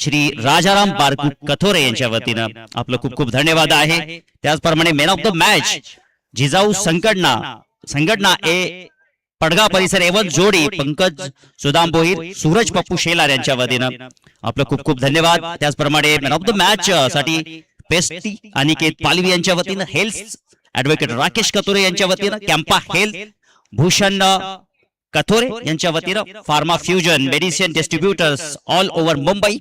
श्री राजाराम बारकू कथोरे यांच्या वतीनं आपलं खूप खूप धन्यवाद आहे. त्याचप्रमाणे man of the match Jijau संघटना ए पडगा परिसर एवन जोडी पंकज सुदाम बोहीर सूरज पप्पू शेलार यांच्या वतीनं आपलं खूप खूप धन्यवाद. त्याचप्रमाणे मॅन ऑफ द मॅच साठी पेस्टी अनिकेत पालवी यांच्या वतीनं हेल्थ ऍडव्होकेट राकेश कथोरे यांच्या वतीनं कॅम्पा हेल्थ भूषण कथोरे यांच्या वतीनं pharma fusion medicine distributors all over Mumbai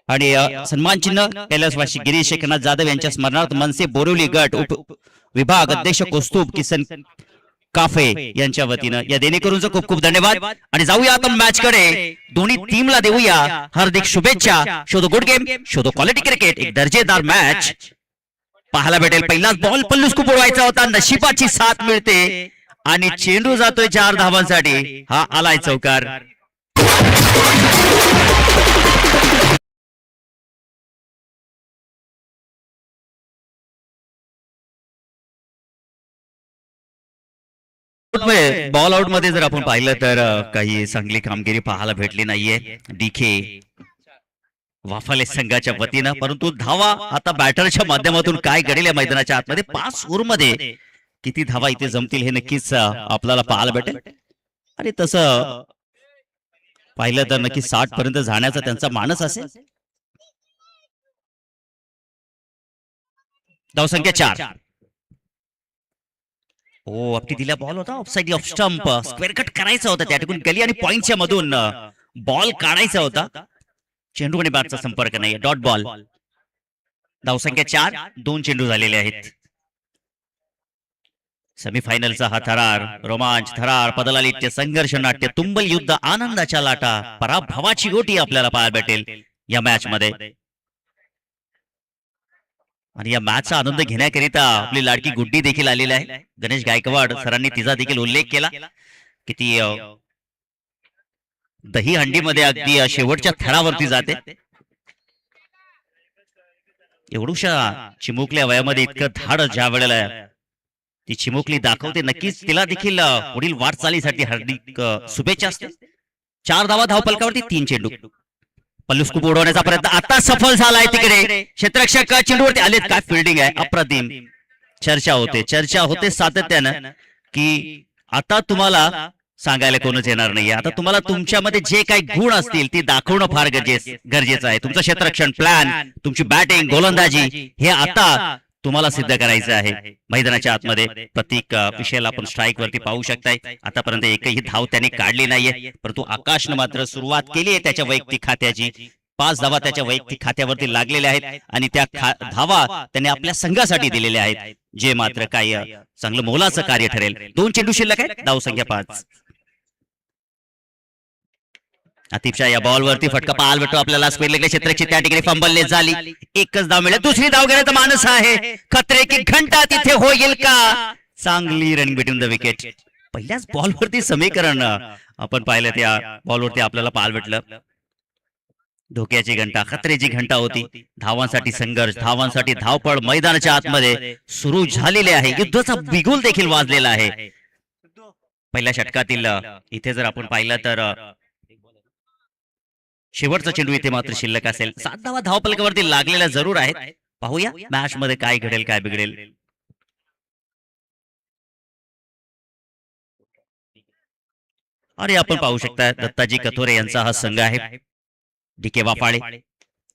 आणि सन्मान चिन्ह कैलासवासी गिरीश एकनाथ जाधव यांच्या स्मरणार्थ मनसे बोरिवली गट उप विभाग अध्यक्ष कौस्तुभ किसन काफे यांच्या वतीनं या देणेकरूंचा खूप खूप धन्यवाद. आणि जाऊया आता मॅच कडे. दोन्ही टीमला देऊया हार्दिक शुभेच्छा. शोधो गुड गेम, शोधो क्वालिटी क्रिकेट, एक दर्जेदार मॅच पाहायला भेटेल. पहिलाच बॉल पल्लूस खूप उडवायचा होता, नशिबाची साथ मिळते आणि चेंडू जातोय 4 धावांसाठी. हा आलाय चौकार. बॉल आउट मध्ये जर आपण पाहिलं तर काही चांगली कामगिरी पाहायला भेटली नाहीये डीके वाफाले संघाच्या वतीनं. परंतु धावा आता बॅटरच्या माध्यमातून काय घडेल या मैदानाच्या आतमध्ये 5 ओव्हरमध्ये किती धावा इथे जमतील हे नक्कीच आपल्याला पाहायला भेटेल. आणि तसं पाहिलं तर नक्की 60 पर्यंत जाण्याचा त्यांचा मानस असेल. धावसंख्या 4. ओ आपली दिला बॉल होता offside off stump. Square cut करायचा होता त्या ठिकाणी गली आणि पॉइंटच्या मधून बॉल काढायचा होता. चेंडू आणि बॅटचा संपर्क नाही. Dot ball. धावसंख्या 4. 2 चेंडू झालेले आहेत. सेमीफायनलचा हा थरार, रोमांच, थरार, पदलालिट्य, संघर्ष नाट्य, तुंबल युद्ध, आनंदाच्या लाटा, पराभवाची गोटी आपल्याला पाहायला भेटेल या मॅच मध्ये. आणि या मॅचचा आनंद घेण्याकरिता आपली लाडकी गुड्डी देखील आलेली आहे. गणेश गायकवाड सरांनी तिचा देखील उल्लेख केला की ती दही हंडीमध्ये अगदी शेवटच्या थरावरती जाते. एवढूशा चिमुकल्या वयामध्ये इतकं धाड ज्या वेळेला ती चिमुकली दाखवते, नक्कीच तिला देखील पुढील वाटचालीसाठी हार्दिक शुभेच्छा असते. 4 धावा धावफलकावरती 3 चेंडू. पल्लूस खूप उडवण्याचा प्रयत्न आता सफल झालाय. तिकडे क्षेत्ररक्षक चेंडूवरती आलेत. काय फिल्डिंग आहे, अप्रतिम. चर्चा होते सातत्यानं की आता तुम्हाला सांगायला कोणच येणार नाहीये. आता तुम्हाला तुमच्यामध्ये जे काही गुण असतील ते दाखवणं फार गरजेचं आहे. तुमचं क्षेत्ररक्षण प्लॅन, तुमची बॅटिंग, गोलंदाजी हे आता तुम्हाला सिद्ध करायचं आहे मैदानाच्या आतमध्ये. प्रत्येक विषयाला आपण स्ट्राईक वरती पाहू शकताय. आतापर्यंत एकही धाव त्याने काढली नाहीये, परंतु आकाशनं मात्र सुरुवात केली आहे त्याच्या वैयक्तिक खात्याची. 5 धावा त्याच्या वैयक्तिक खात्यावरती लागलेल्या आहेत आणि त्या धावा त्याने आपल्या संघासाठी दिलेल्या आहेत, जे मात्र काही चांगलं मोलाचं कार्य ठरेल. 2 चेंडू शिल्लक आहेत. धावसंख्या 5. आतिफशा या बॉलवरती फटका पाहायला भेटतो आपल्याला. स्क्वेअर क्षेत्राची त्या ठिकाणी फंबलनेस झाली. एकच धाव मिळेल. दुसरी धाव घेण्याचा मानस आहे. खतरे की घंटा तिथे होईल का? चांगली रनिंग बिटवीन द विकेट. पहिल्याच बॉलवरती समीकरण आपण पाहिलं. त्या बॉलवरती आपल्याला पाहायला भेटलं. धोक्याची घंटा, खतरेची घंटा होती. धावांसाठी संघर्ष, धावांसाठी धावपळ मैदानाच्या आतमध्ये सुरू झालेली आहे. युद्धाचा बिगुल देखील वाजलेला आहे. पहिल्या षटकातील इथे जर आपण पाहिलं तर शेवटचा चेंडू इथे मात्र शिल्लक असेल. 7 धावा धावफलकावरती लागलेल्या जरूर आहेत. पाहूया मॅच मध्ये काय घडेल, काय बिघडेल. आणि आपण पाहू शकता दत्ताजी कथोरे यांचा हा संघ आहे. डीके वाफाळे.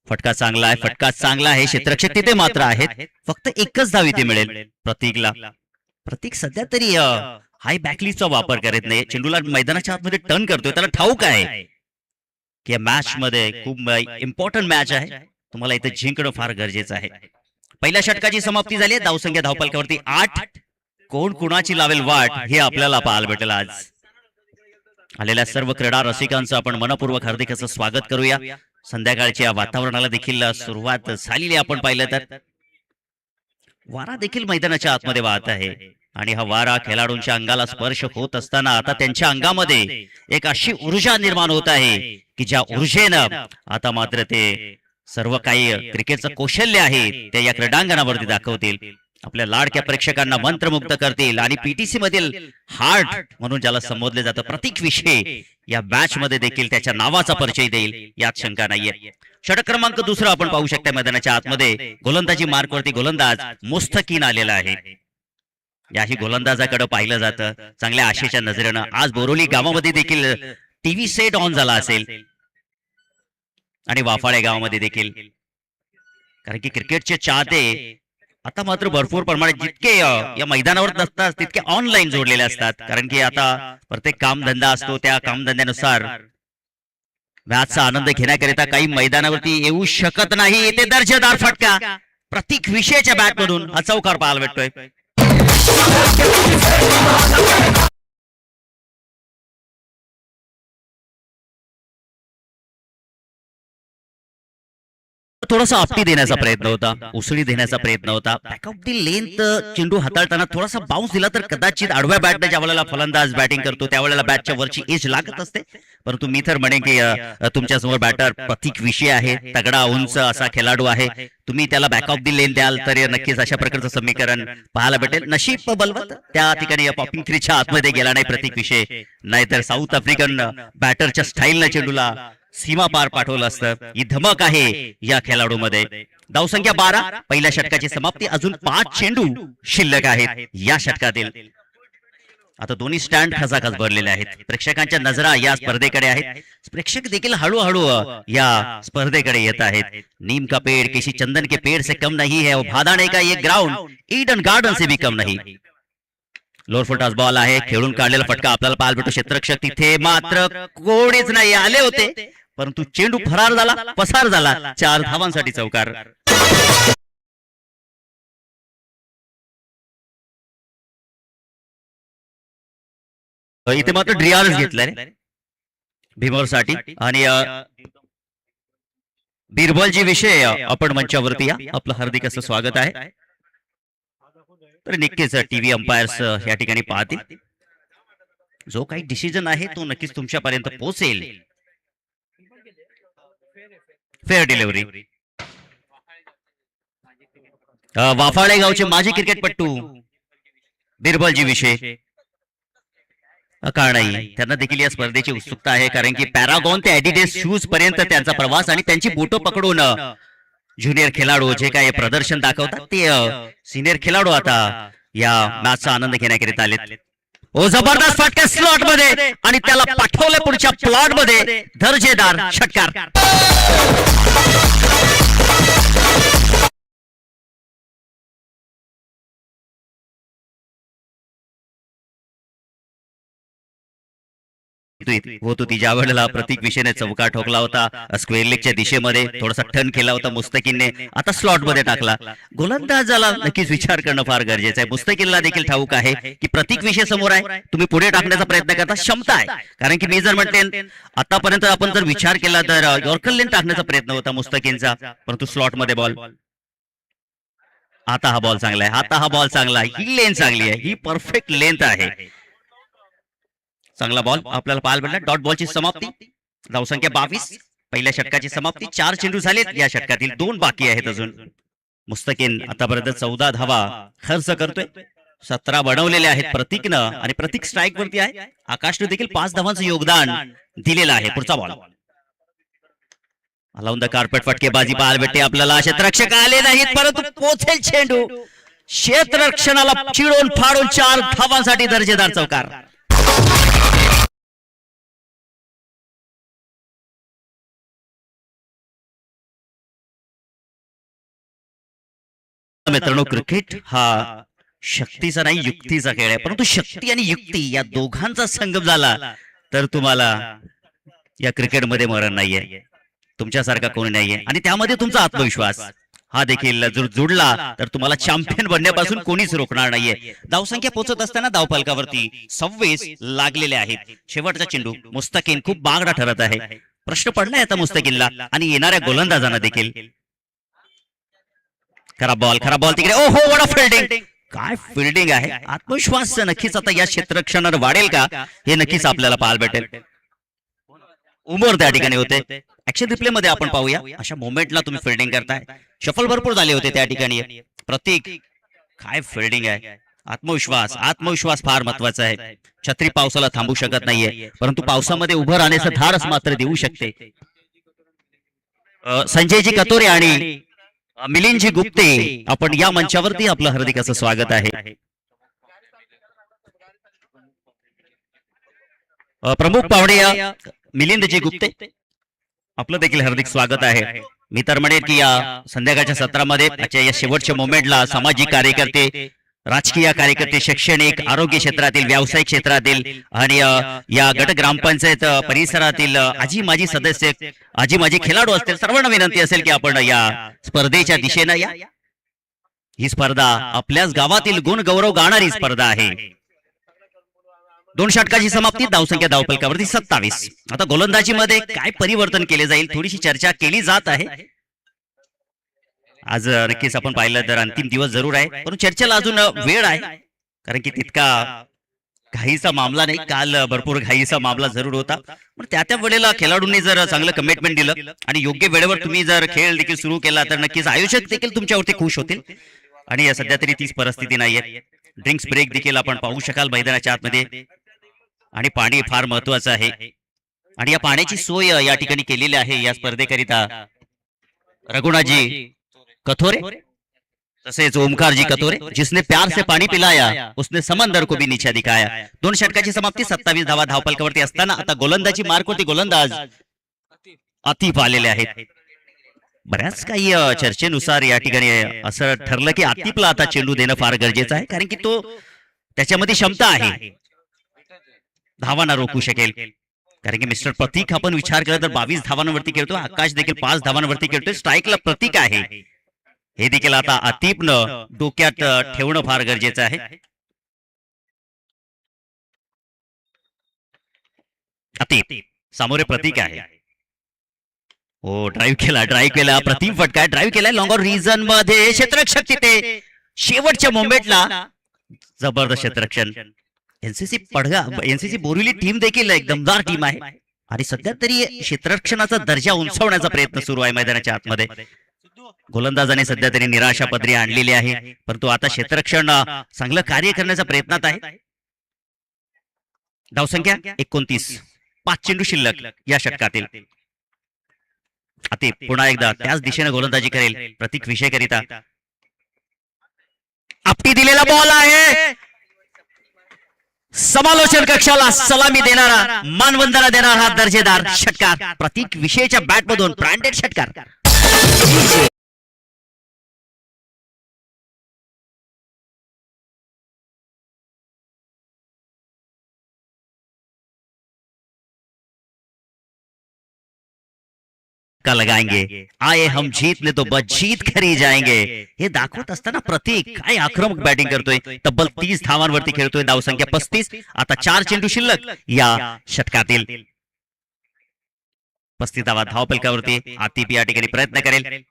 फटका चांगला आहे. क्षेत्ररक्षक तिथे मात्र आहेत. फक्त एकच धाव इथे मिळेल प्रतीकला. प्रतीक सध्या तरी हाय बॅकलीचा वापर करत नाही. चेंडूला मैदानाच्या आतमध्ये टर्न करतोय. त्याला ठाऊक आहे की या मॅच मध्ये खूप इम्पॉर्टंट मॅच आहे. तुम्हाला इथे जिंकणं फार गरजेचं आहे. पहिल्या षटकाची समाप्ती झाली. धावसंख्या धावफलकावरती 8. कोण कुणाची लावेल वाट हे आपल्याला पाहायला भेटेल. आज आलेल्या सर्व क्रीडा रसिकांचं आपण मनपूर्वक हार्दिक असं स्वागत करूया. संध्याकाळच्या वातावरणाला देखील सुरुवात झालेली आपण पाहिलं तर वारा देखील मैदानाच्या आतमध्ये वाहत आहे. आणि हा वारा खेळाडूंच्या अंगाला स्पर्श होत असताना आता त्यांच्या अंगामध्ये एक अशी ऊर्जा निर्माण होत आहे की ज्या ऊर्जेनं आता मात्र ते सर्व काही क्रिकेटचं कौशल्य आहे ते या क्रीडांगणावरती दाखवतील. आपल्या लाडक्या प्रेक्षकांना मंत्रमुग्ध करतील. आणि पीटीसी मधील हार्ट म्हणून ज्याला संबोधले जातं प्रतीक विषय या मॅच मध्ये देखील त्याच्या नावाचा परिचय देईल यात शंका नाहीये. षटक क्रमांक दुसरा आपण पाहू शकता मैदानाच्या आतमध्ये गोलंदाजी मार्कवरती गोलंदाज मुस्तकीन आलेला आहे. याही गोलंदाजाकडे पाहिलं जातं चांगल्या आशेच्या नजरेनं. आज बोरोली गावामध्ये देखील टीव्ही सेट ऑन झाला असेल आणि वाफाळे गावामध्ये देखील, कारण की क्रिकेटचे चाहते आता मात्र भरपूर प्रमाणात जितके या मैदानावर नसतात तितके ऑनलाईन जोडलेले असतात, कारण की आता प्रत्येक कामधंदा असतो, त्या कामधंद्यानुसार मॅचचा आनंद घेण्याकरिता काही मैदानावरती येऊ शकत नाही. येथे दर्जेदार फटका प्रतीक विषयाच्या बॅट मधून हा चौकार पाहायला भेटतोय. थोडासा आपटी देण्याचा प्रयत्न होता, उसळी देण्याचा प्रयत्न होता. बॅकअप दी लेंथ चेंडू हाताळताना थोडासा बाउन्स दिला तर कदाचित आडव्या बॅटने ज्या वेळेला फलंदाज बॅटिंग करतो त्यावेळेला बॅटच्या वरची एज लागत असते. परंतु मी तर म्हणेन की तुमच्या समोर बॅटर प्रतीक विषय आहे, तगडा उंच असा खेळाडू आहे. तुम्ही त्याला बॅकअप दी लेन द्याल तर नक्कीच अशा प्रकारचं समीकरण पाहायला भेटेल. नशीब बलवत त्या ठिकाणी पॉपिंग थ्रीच्या आतमध्ये गेला नाही प्रतीक विषय, नाहीतर साऊथ आफ्रिकन बॅटरच्या स्टाईलनं चेंडूला सीमा पार पाठवलं असतं. ही धमक आहे या खेळाडूमध्ये. धावसंख्या 12, पहिल्या षटकाची समाप्ती. अजून 5 चेंडू शिल्लक आहेत या षटकातील. आता दोन्ही स्टँड खचाखच भरलेले आहेत. प्रेक्षकांच्या नजरा या स्पर्धेकडे आहेत. प्रेक्षक देखील हळूहळू या स्पर्धेकडे येत आहेत. नीम का पेड़ किसी चंदन के पेड़ से कम नहीं है, भादाने का ये ग्राउंड ईडन गार्डन से भी कम नहीं. लोअर फुटास बॉल आहे, खेळून काढलेला फटका आपल्याला पाहायला भेटतो. क्षेत्ररक्षक तिथे मात्र कोणीच नाही, आले होते परंतु चेंडू फरार झाला, पसार झाला. 4 धावांसाठी चौकार. इथे मात्र ड्रियारच घेतलाय भीमरसाठी. आणि बिरबलजी विषय आपण मंचावरती या, आपलं हार्दिक असं स्वागत आहे. तर नक्कीच टीव्ही अंपायर्स या ठिकाणी पाहतील. जो काही डिसिजन आहे तो नक्कीच तुमच्यापर्यंत पोहोचेल. Fair delivery. वाफाळे गावचे माजी क्रिकेटपटू बिरबलजी विषय का नाही, त्यांना देखील या स्पर्धेची उत्सुकता आहे, कारण की पॅरागॉन ते ॲडिडास शूज पर्यंत त्यांचा प्रवास आणि त्यांची बोटं पकडून ज्युनियर खेळाडू जे काय प्रदर्शन दाखवतात ते सिनियर खेळाडू आता या मॅचचा आनंद घेण्याकरिता आलेत. ओ जबरदस्त फटका स्लॉट मध्ये आणि त्याला पाठवले पुढच्या प्लॉट मध्ये. दर्जेदार षटकार. होत होती ज्या वेळेला प्रतीक विषयने चौकार ठोकला होता स्क्वेअर लेगच्या दिशेमध्ये, थोडासा टर्न केला होता मुस्तकीनने, आता स्लॉट मध्ये टाकला. गोलंदाजाला नक्कीच विचार करणं फार गरजेचं आहे. मुस्तकीनला देखील ठाऊक आहे की प्रतीक विषय समोर आहे, तुम्ही पुढे टाकण्याचा प्रयत्न करता, क्षमता आहे. कारण की मी जर म्हटले आतापर्यंत आपण जर विचार केला तर यॉर्कर लेन टाकण्याचा प्रयत्न होता मुस्तकीनचा, परंतु स्लॉट मध्ये बॉल. आता हा बॉल चांगला आहे, आता हा बॉल चांगला आहे, ही लेन चांगली आहे, ही परफेक्ट लेंथ आहे. चांगला बॉल आपल्याला पाहायला भेटला. डॉट बॉलची समाप्ती. धावसंख्या 22, पहिल्या षटकाची समाप्ती. 4 चेंडू झालेत, या षटकातील 2 बाकी आहेत अजून. मुस्तकीन आतापर्यंत 14 धावा खर्च करतोय. 17 बनवलेले आहेत प्रतीकनं आणि प्रतीक स्ट्राईक वरती आहे. आकाशने देखील 5 धावांचं योगदान दिलेलं आहे. पुढचा बॉल लावून द कार्पेट फटकेबाजी पाहायला भेटते आपल्याला. क्षेत्ररक्षक आले नाहीत परंतु पोचेल चेंडू. क्षेत्ररक्षणाला चिडून फाडून 4 धावांसाठी दर्जेदार चौकार. मित्रांनो, क्रिकेट हा शक्तीचा नाही युक्तीचा खेळ आहे, परंतु शक्ती आणि युक्ती या दोघांचा संगम झाला तर तुम्हाला या क्रिकेटमध्ये मरण नाहीये, तुमच्यासारखा कोणी नाहीये. आणि त्यामध्ये तुमचा आत्मविश्वास हा देखील जर जुडला तर तुम्हाला चॅम्पियन बनण्यापासून कोणीच रोखणार नाहीये. धावसंख्या पोहोचत असताना धावफलकावरती 26 लागलेले आहेत. शेवटचा चेंडू मुस्तकीन खूप बागडा ठरत आहे. प्रश्न पडलाय आता मुस्तकीनला आणि येणाऱ्या गोलंदाजांना देखील. खराब बॉल तिकडे. ओहो, वडा फिल्डिंग. काय फिल्डिंग आहे. आत्मविश्वास नक्कीच आता या क्षेत्ररक्षणावर वाढेल का हे नक्कीच आपल्याला पाहायला भेटेल. उमर त्या ठिकाणी होते. ऍक्शन रिप्ले मध्ये आपण पाहूया. अशा मोमेंटला तुम्ही फिल्डिंग करताय. शफल भरपूर झाले होते त्या ठिकाणी. प्रतीक काय फिल्डिंग आहे. आत्मविश्वास आत्मविश्वास फार महत्वाचा आहे. छत्री पावसाला थांबू शकत नाहीये, परंतु पावसामध्ये उभं राहण्याचं धाडस मात्र देऊ शकते. संजयजी कतोरे आणि मिलिंदजी गुप्ते, आपण या मंचावरती आपलं हार्दिक असं स्वागत आहे. प्रमुख पाहुणे मिलिंदजी गुप्ते, आपलं देखील हार्दिक स्वागत आहे. मी तर म्हणेन की या संध्याकाळच्या सत्रामध्ये आजच्या या शेवटच्या मोमेंटला सामाजिक कार्यकर्ते, राजकीय कार्यकर्ते, शैक्षणिक, आरोग्य क्षेत्रातील, व्यावसायिक क्षेत्रातील आणि या गट ग्रामपंचायत परिसरातील आजी माजी सदस्य, आजी माजी खेळाडू असतील, सर्वांना विनंती असेल की आपण या स्पर्धेच्या दिशेनं या. ही स्पर्धा आपल्याच गावातील गुण गौरव गाणारी स्पर्धा आहे. 2 षटकाची समाप्ती, धावसंख्या धावफलकावरती 27. आता गोलंदाजीमध्ये काय परिवर्तन केले जाईल थोडीशी चर्चा केली जात आहे. आज नक्कीच आपण पाहिलं तर अंतिम दिवस जरूर आहे, परंतु चर्चेला अजून वेळ आहे, कारण की तितका घाईचा मामला नाही. काल भरपूर घाईचा मामला जरूर होता, पण त्या वेळेला खेळाडूंनी जर चांगलं कमिटमेंट दिलं आणि योग्य वेळेवर तुम्ही जर खेळ देखील सुरू केला तर नक्कीच आयोजक देखील तुमच्यावरती खुश होतील. आणि सध्या तरी तीच परिस्थिती नाहीये. ड्रिंक्स ब्रेक देखील आपण पाहू शकाल मैदानाच्या आतमध्ये, आणि पाणी फार महत्वाचं आहे. आणि या पाण्याची सोय या ठिकाणी केलेली आहे या स्पर्धेकरिता रघुनाथजी कथोरे तसेच ओमकारजी कतोरे. जिसने प्यार से पाणी पिलाया उसने समंदर को भी नीचे दिखाया. 2 षटकाची समाप्ती, 27 धावा धावफलकावरती असताना आता गोलंदाजी मार्कवरती गोलंदाज आतिफ आलेले आहेत. बऱ्याच काही चर्चेनुसार या ठिकाणी असं ठरलं की आतिफला आता चेंडू देणं फार गरजेचं आहे, कारण की तो त्याच्यामध्ये क्षमता आहे, धावांना रोखू शकेल. कारण की मिस्टर प्रतीक आपण विचार केला तर 22 धावांवरती खेळतोय, आकाश देखील 5 धावांवरती खेळतोय, स्ट्राईकला प्रतीक आहे. हे देखील आता आतिफनं डोक्यात ठेवणं फार गरजेचं आहे. आतिफ सामोरे प्रतीक आहे. हो, ड्राईव्ह केला प्रतिम फटका ड्राईव्ह केलाय लॉंगर रिजन मध्ये. क्षेत्ररक्षक तिथे शेवटच्या मोमेंटला जबरदस्त क्षेत्ररक्षण. एनसीसी पडगा, एनसीसी बोरिवली टीम देखील एक दमदार टीम आहे आणि सध्या तरी क्षेत्ररक्षणाचा दर्जा उंचावण्याचा प्रयत्न सुरू आहे मैदानाच्या आतमध्ये. गोलंदाजाने सध्या तरी निराशा पदरी आणलेली आहे, परंतु आता क्षेत्ररक्षण चांगलं कार्य करण्याच्या प्रयत्नात आहे. धावसंख्या 29, 5 चेंडू शिल्लक या षटकातील. आतिफ पुन्हा एकदा त्याच दिशेने गोलंदाजी करेल प्रतीक विषय करिता. आपटी दिलेला बॉल आहे, समालोचन कक्षाला सलामी देणारा, मानवंदना देणारा हा दर्जेदार षटकार प्रतीक विषयच्या बॅट मधून ब्रँडेड षटकार. का लगाएंगे, आए हम जीतने तो बस जीत कर ही जाएंगे. हे दाखवत असताना प्रतीक काय आक्रमक बॅटिंग करतोय. तब्बल 30 धावांवरती खेळतोय, धावसंख्या 35. आता 4 चेंडू शिल्लक या षटकातील. 35 धावा धावफलकावरती. आतिफ या ठिकाणी प्रयत्न करेल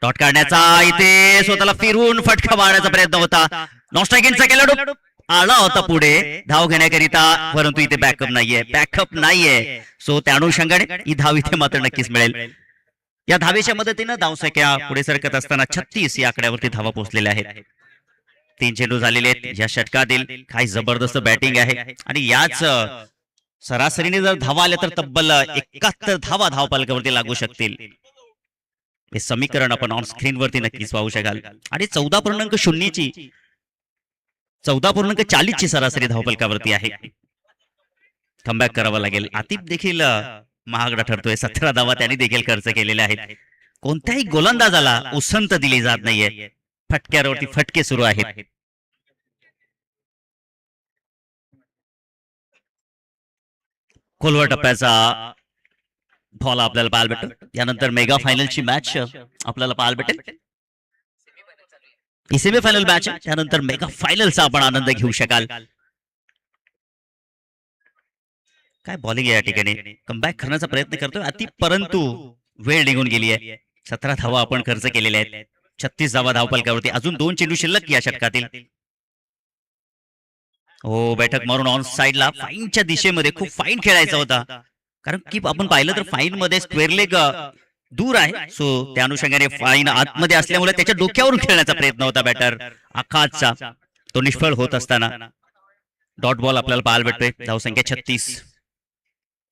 डॉट काढण्याचा, इथे स्वतःला फिरून फटका मारण्याचा प्रयत्न होता. नॉन स्ट्रायकिंगचा खेळाडू आला होता पुढे धाव घेण्याकरिता, परंतु इथे बॅकअप नाहीये. सो त्या अनुषंगाने ही धाव इथे मात्र नक्कीच मिळेल. या धावेच्या मदतीनं धावसंख्या पुढे सरकत असताना 36 या आकड्यावरती धावा पोहोचलेल्या आहेत. 3 चेंडू झालेले आहेत या षटकातील. काय जबरदस्त बॅटिंग आहे आणि याच सरासरीने जर धावा आल्या तर तब्बल 71 धावा धावफलकावरती लागू शकतील. हे समीकरण आपण ऑन स्क्रीन वरती नक्कीच पाहू शकाल. आणि 14.40 ची सरासरी धावफलकावरती आहे. कमबॅक करावं लागेल. आतिफ देखील महागडा ठरतोय. 17 धावा त्यांनी देखील खर्च केलेले आहेत. कोणत्याही गोलंदाजाला उसंत दिली जात नाहीये. फटक्यावरती फटके सुरू आहेत. खोलवर टप्प्याचा बॉल आपल्याला पाहायला भेटतो. यानंतर मेगा फायनलची मॅच आपल्याला पाहायला भेटेल. ही सेमीफायनल मॅच आहे, त्यानंतर मेगा फायनलचा आपण आनंद घेऊ शकाल. काय बॉलिंग आहे या ठिकाणी. कमबॅक करण्याचा प्रयत्न करतोय आतिफ, परंतु वेळ निघून गेली आहे. 17 धावा आपण खर्च केलेल्या आहेत. 36 धावा धावफलकावरती. अजून 2 चेंडू शिल्लक या षटकातील. हो, बैठक मारून ऑन साइडला फाईनच्या दिशेमध्ये खूप फाईन खेळायचा होता, कारण की आपण पाहिलं तर फाईन मध्ये स्क्वेअर लेग दूर आहे. सो त्या अनुषंगाने फाईन आतमध्ये असल्यामुळे त्याच्या डोक्यावरून खेळण्याचा प्रयत्न होता बॅटर आकाशचा. तो निष्फळ होत असताना डॉट बॉल आपल्याला पाहायला भेटतोय. धावसंख्या 36.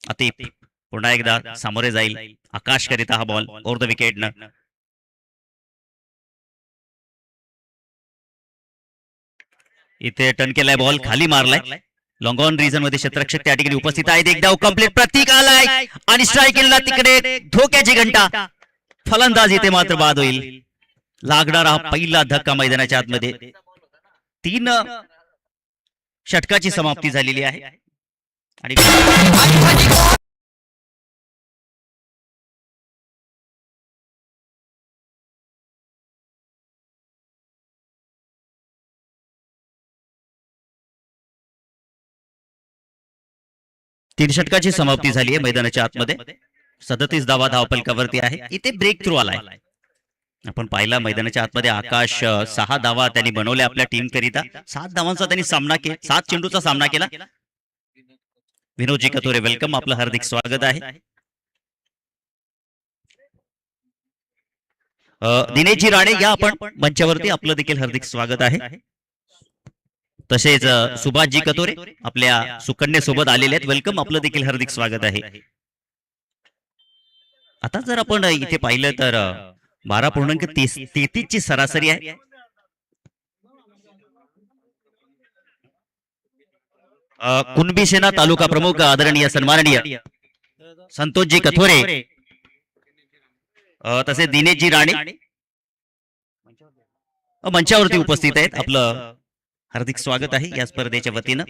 अतिप पुन्हा एकदा सामोरे जाईल. आकाश करिता हा बॉल ओव्हर द विकेट न. इथे टर्न केलाय, बॉल खाली मारलाय. लॉंग ऑन रिझन मध्ये क्षेत्ररक्षक त्या ठिकाणी उपस्थित आहेत. एकदा कंप्लीट प्रतीक आलाय आणि स्ट्राईक तिकडे धोक्याची घंटा. फलंदाज इथे मात्र बाद होईल. लागणारा हा पहिला धक्का मैदानाच्या आतमध्ये. 3 षटकाची समाप्ती झालेली आहे आणि तीन षटकाची समाप्ती झाली आहे मैदानाच्या आतमध्ये. 37 धावा धावफलकावरती आहे. इथे ब्रेक थ्रू आलाय. आपण पाहिला मैदानाच्या आतमध्ये आकाश 6 धावा त्यांनी बनवल्या आपल्या टीम करिता. 7 धावांचा त्यांनी सामना केला, 7 चेंडूचा सामना केला. विनोदजी कथोरे वेलकम, आपलं हार्दिक स्वागत आहे. दिनेशजी राणे या आपण मंचावरती, आपलं देखील हार्दिक स्वागत आहे. तसेच सुभाषजी कथोरे आपल्या सुकन्येसोबत आलेले आहेत, वेलकम, आपलं देखील हार्दिक स्वागत आहे. आता जर आपण इथे पाहिलं तर 12.33 ची सरासरी आहे. कुणबी सेना तालुका प्रमुख आदरणीय सन्माननीय संतोषजी कथोरे, तसे दिनेशजी राणे मंचावरती उपस्थित आहेत, आपलं हार्दिक स्वागत आहे या स्पर्धेच्या वतीनं.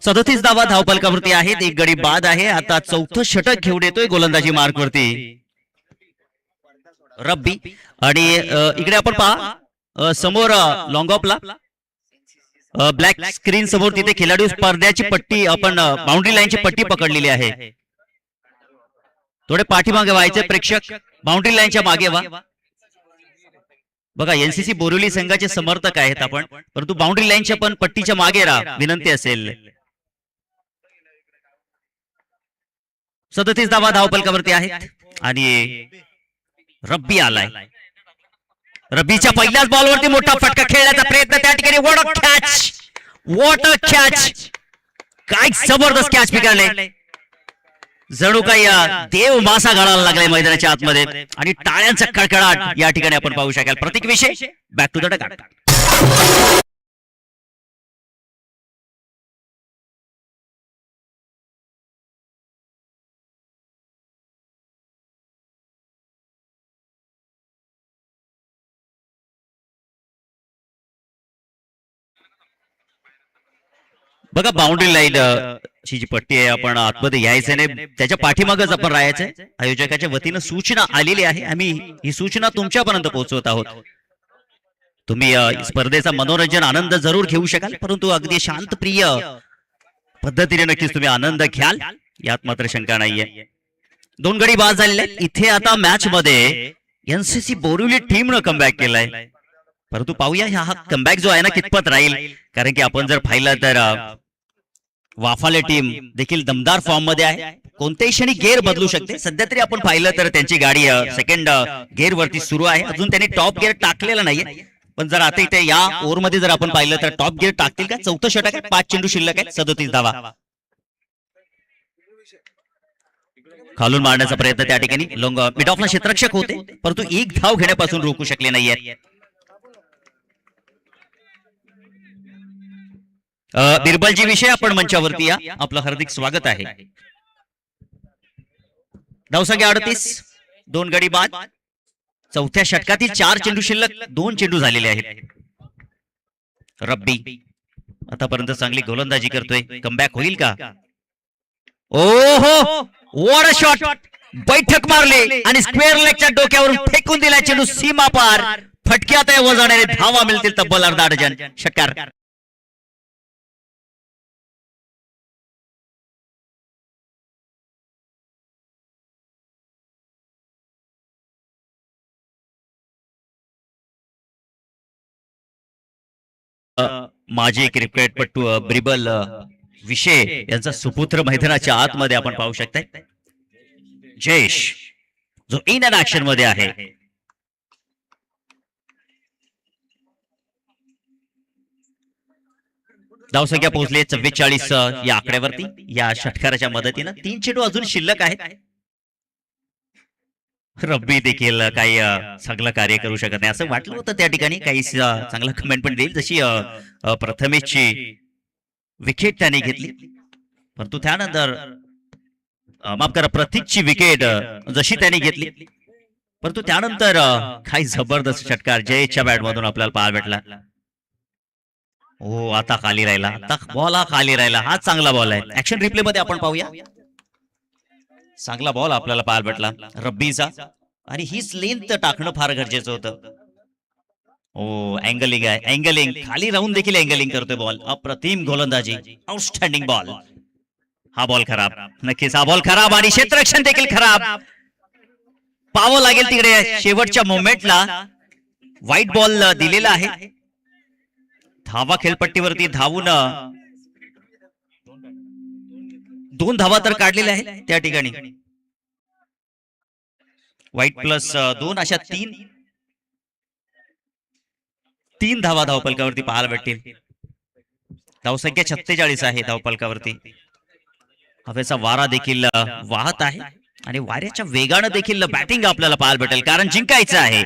37 धावा धावफलकावरती आहेत, एक गडी बाद आहे. आता चौथं षटक घेऊन येतोय गोलंदाजी मार्कवरती रब्बी. आणि इकडे आपण पहा समोर लॉंग ऑफला ब्लॅक स्क्रीन समोर तिथे खेळाडू स्पर्धेची पट्टी, आपण बाउंड्री लाईनची पट्टी पकडलेली आहे. थोडे पाठीमागे व्हायचे प्रेक्षक, बाउंड्री लाईनच्या मागे व्हा. बघा एनसीसी बोरिवली संघाचे समर्थक आहेत आपण, परंतु बाउंड्री लाईनच्या पण पट्टीच्या मागे राहा, विनंती असेल. 37 धावा धावफलकावरती आहेत आणि रब्बी आलाय. रब्बीच्या पहिल्याच बॉलवरती मोठा फटका खेळण्याचा प्रयत्न त्या ठिकाणी. वॉट अ कॅच, काय जबरदस्त कॅच पिकवले. जणू काही देव मासा घालायला लागलाय मैदानाच्या आतमध्ये आणि टाळ्यांचा कडकडाट या ठिकाणी आपण पाहू शकाल. प्रतीक विषय बॅक टू द डक. बघा बाउंड्री लाईन ची जी पट्टी आहे, आपण आतमध्ये यायचं नाही, त्याच्या पाठीमागच आपण राहायचंय. आयोजकाच्या वतीनं सूचना आलेली आहे, आम्ही ही सूचना तुमच्यापर्यंत पोहोचवत आहोत. तुम्ही स्पर्धेचा मनोरंजन आनंद जरूर घेऊ शकाल, परंतु अगदी शांतप्रिय पद्धतीने नक्कीच तुम्ही आनंद घ्याल, यात मात्र शंका नाहीये. 2 गडी बाद झालेले आहेत. इथे आता मॅच मध्ये एनसीसी बोरिवली टीमनं कमबॅक केलाय, परंतु पाहूया हा कमबॅक जो आहे ना कितपत राहील. कारण की आपण जर पाहिलं तर वाफाले टीम देखील दमदार फॉर्म मध्ये आहे, कोणत्याही क्षणी गेअर बदलू शकते. सध्या तरी आपण पाहिलं तर त्यांची गाडी सेकंड गेअर वरती सुरू आहे, अजून त्यांनी टॉप गेअर टाकलेला नाहीये. पण जर आता इथे या ओव्हर मध्ये जर आपण पाहिलं तर टॉप गेअर टाकतील का. चौथं षटक आहे, 5 चेंडू शिल्लक आहेत, 37 धावा. खालून मारण्याचा प्रयत्न त्या ठिकाणी लॉंग मिड ऑफला क्षेत्ररक्षक होते, परंतु एक धाव घेण्यापासून रोखू शकले नाहीये. बिरबलजी विषय आपण मंचावरती या, आपलं हार्दिक स्वागत आहे. धावसंख्या 38, 2 गडी बाद. चौथ्या षटकातील 4 चेंडू शिल्लक, 2 चेंडू झालेले आहेत. रब्बी आतापर्यंत चांगली गोलंदाजी करतोय, कमबॅक होईल का. ओहो व्हाट अ शॉट, बैठक मारली आणि स्क्वेअर लेगच्या डोक्यावरून फेकून दिला चेंडू सीमा पार. फटक्यात वजाणारे धावा मिळतील तब्बल अर्धा डझन. षटकार माजी क्रिकेटपटू बिरबल विषय यांचा सुपुत्र मैदानाच्या आतमध्ये आपण पाहू शकताय. जयेश जो इन अँड ऍक्शन मध्ये आहे. धावसंख्या पोहोचली 44 या आकड्यावरती या षटकाराच्या मदतीनं. 3 चेंडू अजून शिल्लक आहेत. रब्बी देखील काही चांगलं कार्य करू शकत नाही असं वाटलं होतं त्या ठिकाणी. काही चांगला कमेंट पण देईल, जशी प्रथमेशची विकेट त्याने घेतली, परंतु त्यानंतर माफ करा, प्रतीकची विकेट जशी त्याने घेतली, परंतु त्यानंतर काही जबरदस्त षटकार जयच्या बॅट मधून आपल्याला पाहायला भेटला. हो, आता खाली राहिला, आता बॉल हा खाली राहिला. हा चांगला बॉल आहे. ऍक्शन रिप्ले मध्ये आपण पाहूया. चांगला बॉल आपल्याला पाहायला भेटला रब्बीचा, आणि हीच लेंथ टाकणं फार गरजेचं होतं. ओ, अँगलिंग आहे, अँगलिंग खाली राहून देखील अँगलिंग करतोय बॉल. अप्रतिम गोलंदाजी, आउटस्टँडिंग बॉल. हा बॉल खराब, नक्कीच हा बॉल खराब, आणि क्षेत्ररक्षण देखील खराब. पाहावं लागेल तिकडे शेवटच्या मोमेंटला व्हाईट बॉल दिलेला आहे. धावा खेळपट्टीवरती धावून 2 धावा तर काढलेल्या आहेत त्या ठिकाणी. व्हाईट प्लस 2 अशा 3 धावा धावपलकावरती पाहायला भेटतील. धावसंख्या 46 आहे धावपलकावरती. हवेचा वारा देखील वाहत आहे, आणि वाऱ्याच्या वेगानं देखील बॅटिंग आपल्याला पाहायला भेटेल, कारण जिंकायचं आहे.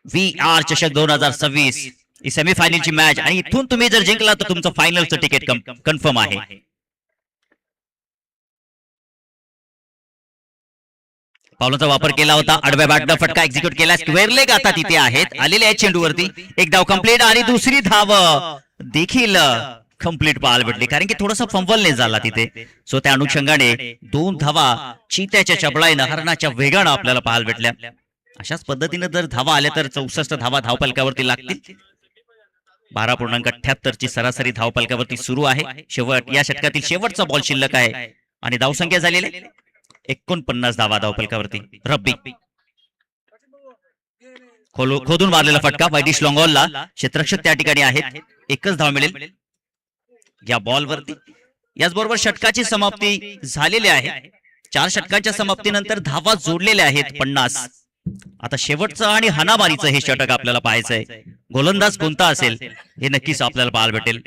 VR चषक 2026 ही सेमीफायनलची मॅच, आणि इथून तुम्ही जर जिंकला तर तुमचं फायनलचं तिकीट कन्फर्म आहे. पावलाचा वापर केला होता, आडव्या बॅटनं फटका एक्झिक्यूट केला. स्क्वेअर लेग आता तिथे आहेत, आलेले आहेत चेंडूवरती. एक धाव कंप्लीट, आणि दुसरी धाव देखील कंप्लीट पाहायला भेटली, कारण की थोडासा फंबल नाही झाला तिथे. सो त्या अनुषंगाने 2 धावा चित्याच्या चपळाईनं, हरणाच्या वेगानं आपल्याला पाहायला भेटल्या. अशाच पद्धतीने जर धावा आल्या तर 64 धावा धावपलकावरती लागतील. 12.78 ची सरासरी धावपलकावरती सुरू आहे. या षटकातील शेवटचा बॉल शिल्लक आहे, आणि धावसंख्या झालेली 49 धावा धावपलकावरती. रब्बी खोदून मारलेला फटका वाईडिश लॉंगॉलला. क्षेत्ररक्षक त्या ठिकाणी आहेत. एकच धाव मिळेल या बॉलवरती. याचबरोबर षटकाची समाप्ती झालेली आहे. 4 षटकांच्या समाप्तीनंतर धावा जोडलेल्या आहेत 50. आता शेवटचं आणि हाणामारीचं हे षटक आपल्याला पाहायचंय. गोलंदाज कोणता असेल हे नक्कीच आपल्याला पाहायला भेटेल,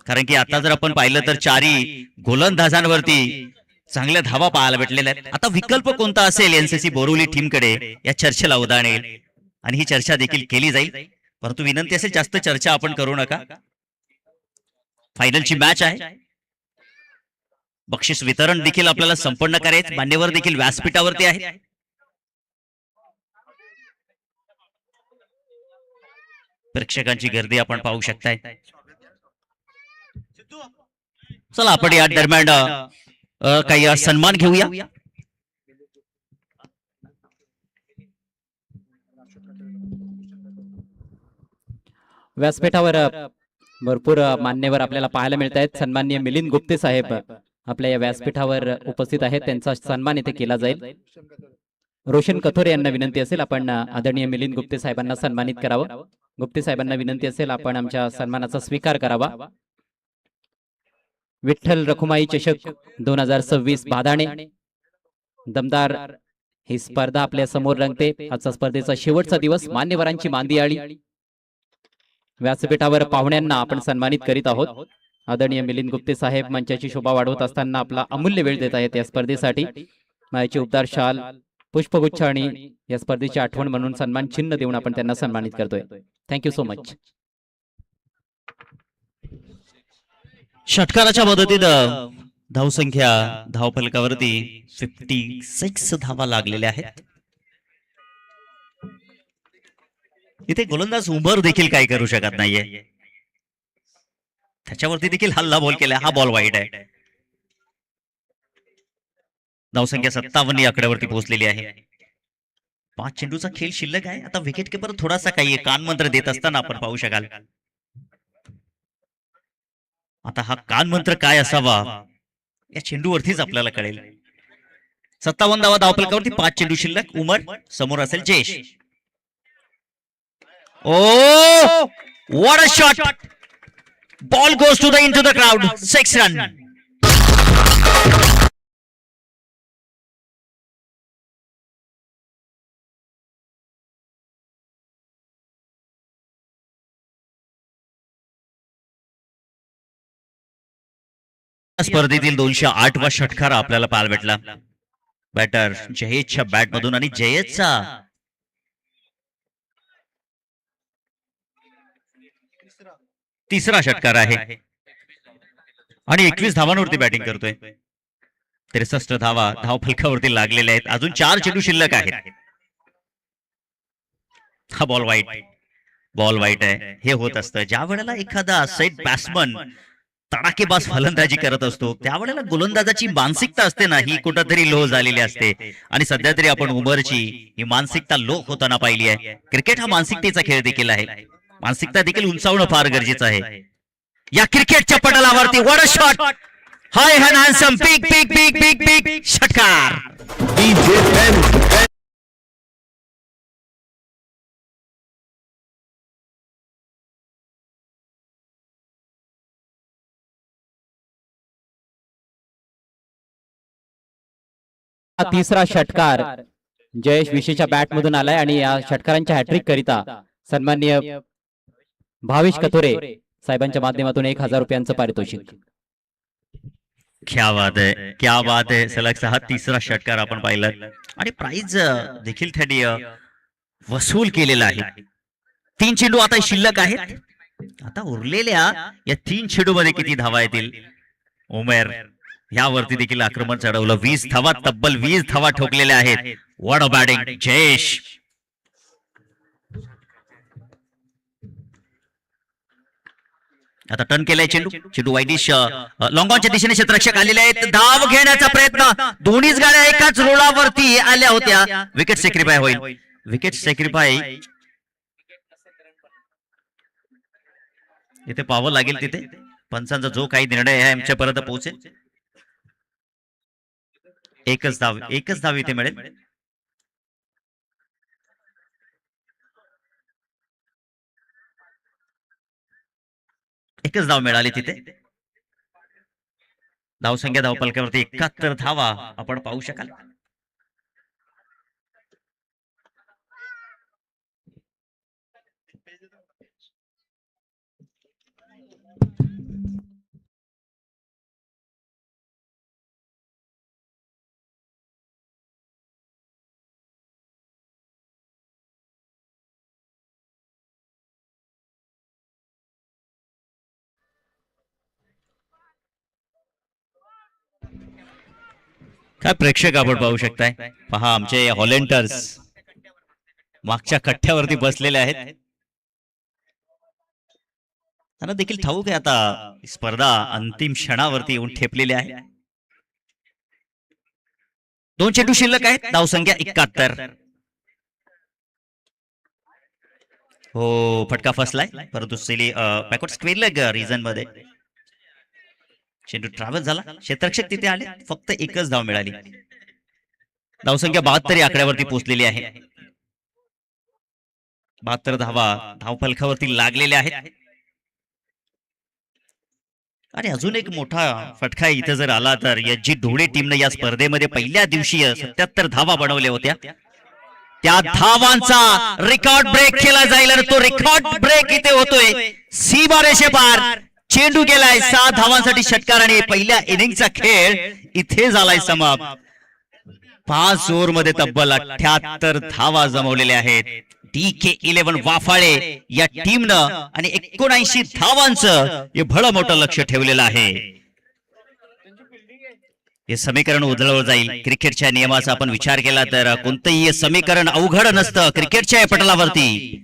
कारण की आता जर आपण पाहिलं तर 4ही गोलंदाजांवरती चांगल्या धावा पाहायला भेटलेल्या आहेत. आता विकल्प कोणता असेल एनसीसी बोरिवली टीमकडे, या चर्चेला उधाण येईल, आणि ही चर्चा देखील केली जाईल. परंतु विनंती असेल, जास्त चर्चा आपण करू नका. फायनलची मॅच आहे. बक्षीस वितरण देखील आपल्याला संपन्न करायचं. मान्यवर देखील व्यासपीठावरती आहे. प्रेक्षकांची गर्दी आपण पाहू शकताय. चला आपण या दरम्यान काही सन्मान घेऊया. व्यासपीठावर भरपूर मान्यवर आपल्याला पाहायला मिळत आहेत. सन्माननीय मिलिंद गुप्ते साहेब आपल्या या व्यासपीठावर उपस्थित आहेत, त्यांचा सन्मान इथे केला जाईल. रोशन कथोरे यांना विनंती असेल आपण आदरणीय मिलिंद गुप्ते साहेबांना सन्मानित करावं. गुप्ते साहेबांना विनंती असेल आपण आमच्या सन्मानाचा स्वीकार करावा. विठ्ठल रखुमाई चषक 2026 बादाणे. दमदार ही स्पर्धा आपल्या समोर रंगते. आजचा स्पर्धेचा शेवटचा दिवस. मान्यवरांची मांदियाळी. व्यासपीठावर पाहुण्यांना आपण सन्मानित करीत आहोत. आदरणीय मिलिंद गुप्ते साहेब मंचाची शोभा वाढवत असताना आपला अमूल्य वेळ देत आहेत या स्पर्धेसाठी. मायाची उबदार शाल, पुष्पगुच्छ आणि या स्पर्धेची आठवण म्हणून सन्मान चिन्ह देऊन आपण त्यांना सन्मानित करतोय. Thank you so much. षटकाराच्या मदतीनं धावसंख्या धावफलकावरती 56 धावा लागलेल्या आहेत. इथे गोलंदाज उमर देखील काही करू शकत नाहीये. त्याच्यावरती देखील हल्ला बॉल केला. हा बॉल वाईट आहे. धावसंख्या 57 या आकड्यावरती पोहोचलेली आहे. 5 चेंडूचा खेळ शिल्लक आहे. आता विकेट किपर थोडासा काही कानमंत्र देत असताना आपण पाहू शकाल. आता हा कानमंत्र काय असावा या चेंडूवरतीच आपल्याला कळेल. 57 धावा धावफलकावरती 5 चेंडू शिल्लक. उमर समोर असेल Jayesh. Oh, what a shot! Ball goes into the crowd. 6 run. या स्पर्धेतील 208 वा षटकार आपल्याला पाहायला भेटला. बॅटर जयेशच्या बॅट मधून आणि जयेशचा तिसरा षटकार आहे आणि 21 धावांवरती बॅटिंग करतोय. 63 धावा धाव फलकावरती लागलेल्या आहेत. अजून 4 चेंडू शिल्लक आहेत. हा बॉल वाईट आहे. हे होत असतं ज्या वेळेला एखादा सेट बॅट्समन तडाकेबाज फलंदाजी करत असतो त्यावेळेला गोलंदाजाची मानसिकता असते ना ही कुठंतरी लो झालेली असते. आणि सध्या तरी आपण उमरची ही मानसिकता लो होताना पाहिली आहे. क्रिकेट हा मानसिकतेचा खेळ देखील आहे. मानसिकता देखील उंचावणं फार गरजेचं आहे. या क्रिकेटच्या पटलावरती वड shot high handsome big big big big big षटकार. हा तिसरा षटकार जयेश विशेषच्या बॅट मधून आलाय आणि या षटकारांच्या हॅट्रिक करिता सन्माननीय भावेश कथोरे साहेबांच्या माध्यमातून 1000 रुपयांचं पारितोषिक. क्या बात आहे. सलग हा तिसरा षटकार आपण पाहिला आणि प्राइज देखील त्यांनी वसूल केलेला आहे. 3 चेंडू आता शिल्लक आहेत. आता उरलेल्या या 3 चेंडू मध्ये किती धावा येतील. उमेर यावरती देखील आक्रमण चढवलं. 20 धावा तब्बल 20 धावा ठोकलेल्या आहेत. What a batting Jayesh. आता टर्न केलाय चेंडू वाईडिश लॉंगॉनच्या दिशेने क्षेत्ररक्षक आलेले आहेत. धाव घेण्याचा प्रयत्न दोन्हीच गाड्या एकाच रोलावरती आल्या होत्या. विकेट सॅक्रिफाय होईल. विकेट सॅक्रिफाय इथे पाहावं लागेल. तिथे पंचांचा जो काही निर्णय आहे आमच्यापर्यंत पोहोचेल. एकच धाव इथे मिळेल. एकच धाव मिळाली तिथे. धावसंख्या धावपलकावरती 71 धावा आपण पाहू शकाल. काय प्रेक्षक आपण पाहू शकताय. पहा आमचे हॉलेंडर्स मागच्या कट्ट्यावरती बसलेले आहेत. त्यांना देखील ठाऊक आहे आता स्पर्धा अंतिम क्षणावरती येऊन ठेपलेली आहे. 2 चेंडू शिल्लक आहेत. धावसंख्या 71. हो फटका फसलाय परंतु बॅकवर्ड स्क्वेअर लेग रिजन मध्ये चेंडू ट्रॅव्हल झाला. क्षेत्ररक्षक तिथे आले. फक्त एकच धाव मिळाली. धावसंख्या 72 आकड्यावरती पोहोचलेली आहे. 72 धावा धावफलकावरती लागलेल्या आहेत. आणि अजून एक मोठा फटका इथे जर आला तर एच.जी. ढोळे टीमनं या स्पर्धेमध्ये पहिल्या दिवशी 77 धावा बनवल्या होत्या. त्या धावांचा रेकॉर्ड ब्रेक केला जाईल आणि तो रेकॉर्ड ब्रेक इथे होतोय. सीमारेषे पार चेंडू गेलाय. 6 धावांसाठी षटकार आणि पहिल्या इनिंगचा खेळ इथे झालाय समाप्त. 5 ओव्हर मध्ये तब्बल 78 धावा जमवलेल्या आहेत. DK11 वाफाळे या टीमनं आणि 79 धावांचं हे भलं मोठं लक्ष ठेवलेलं आहे. हे समीकरण उधळलं जाईल. क्रिकेटच्या नियमाचा आपण विचार केला तर कोणतंही हे समीकरण अवघड नसतं. क्रिकेटच्या पटलावरती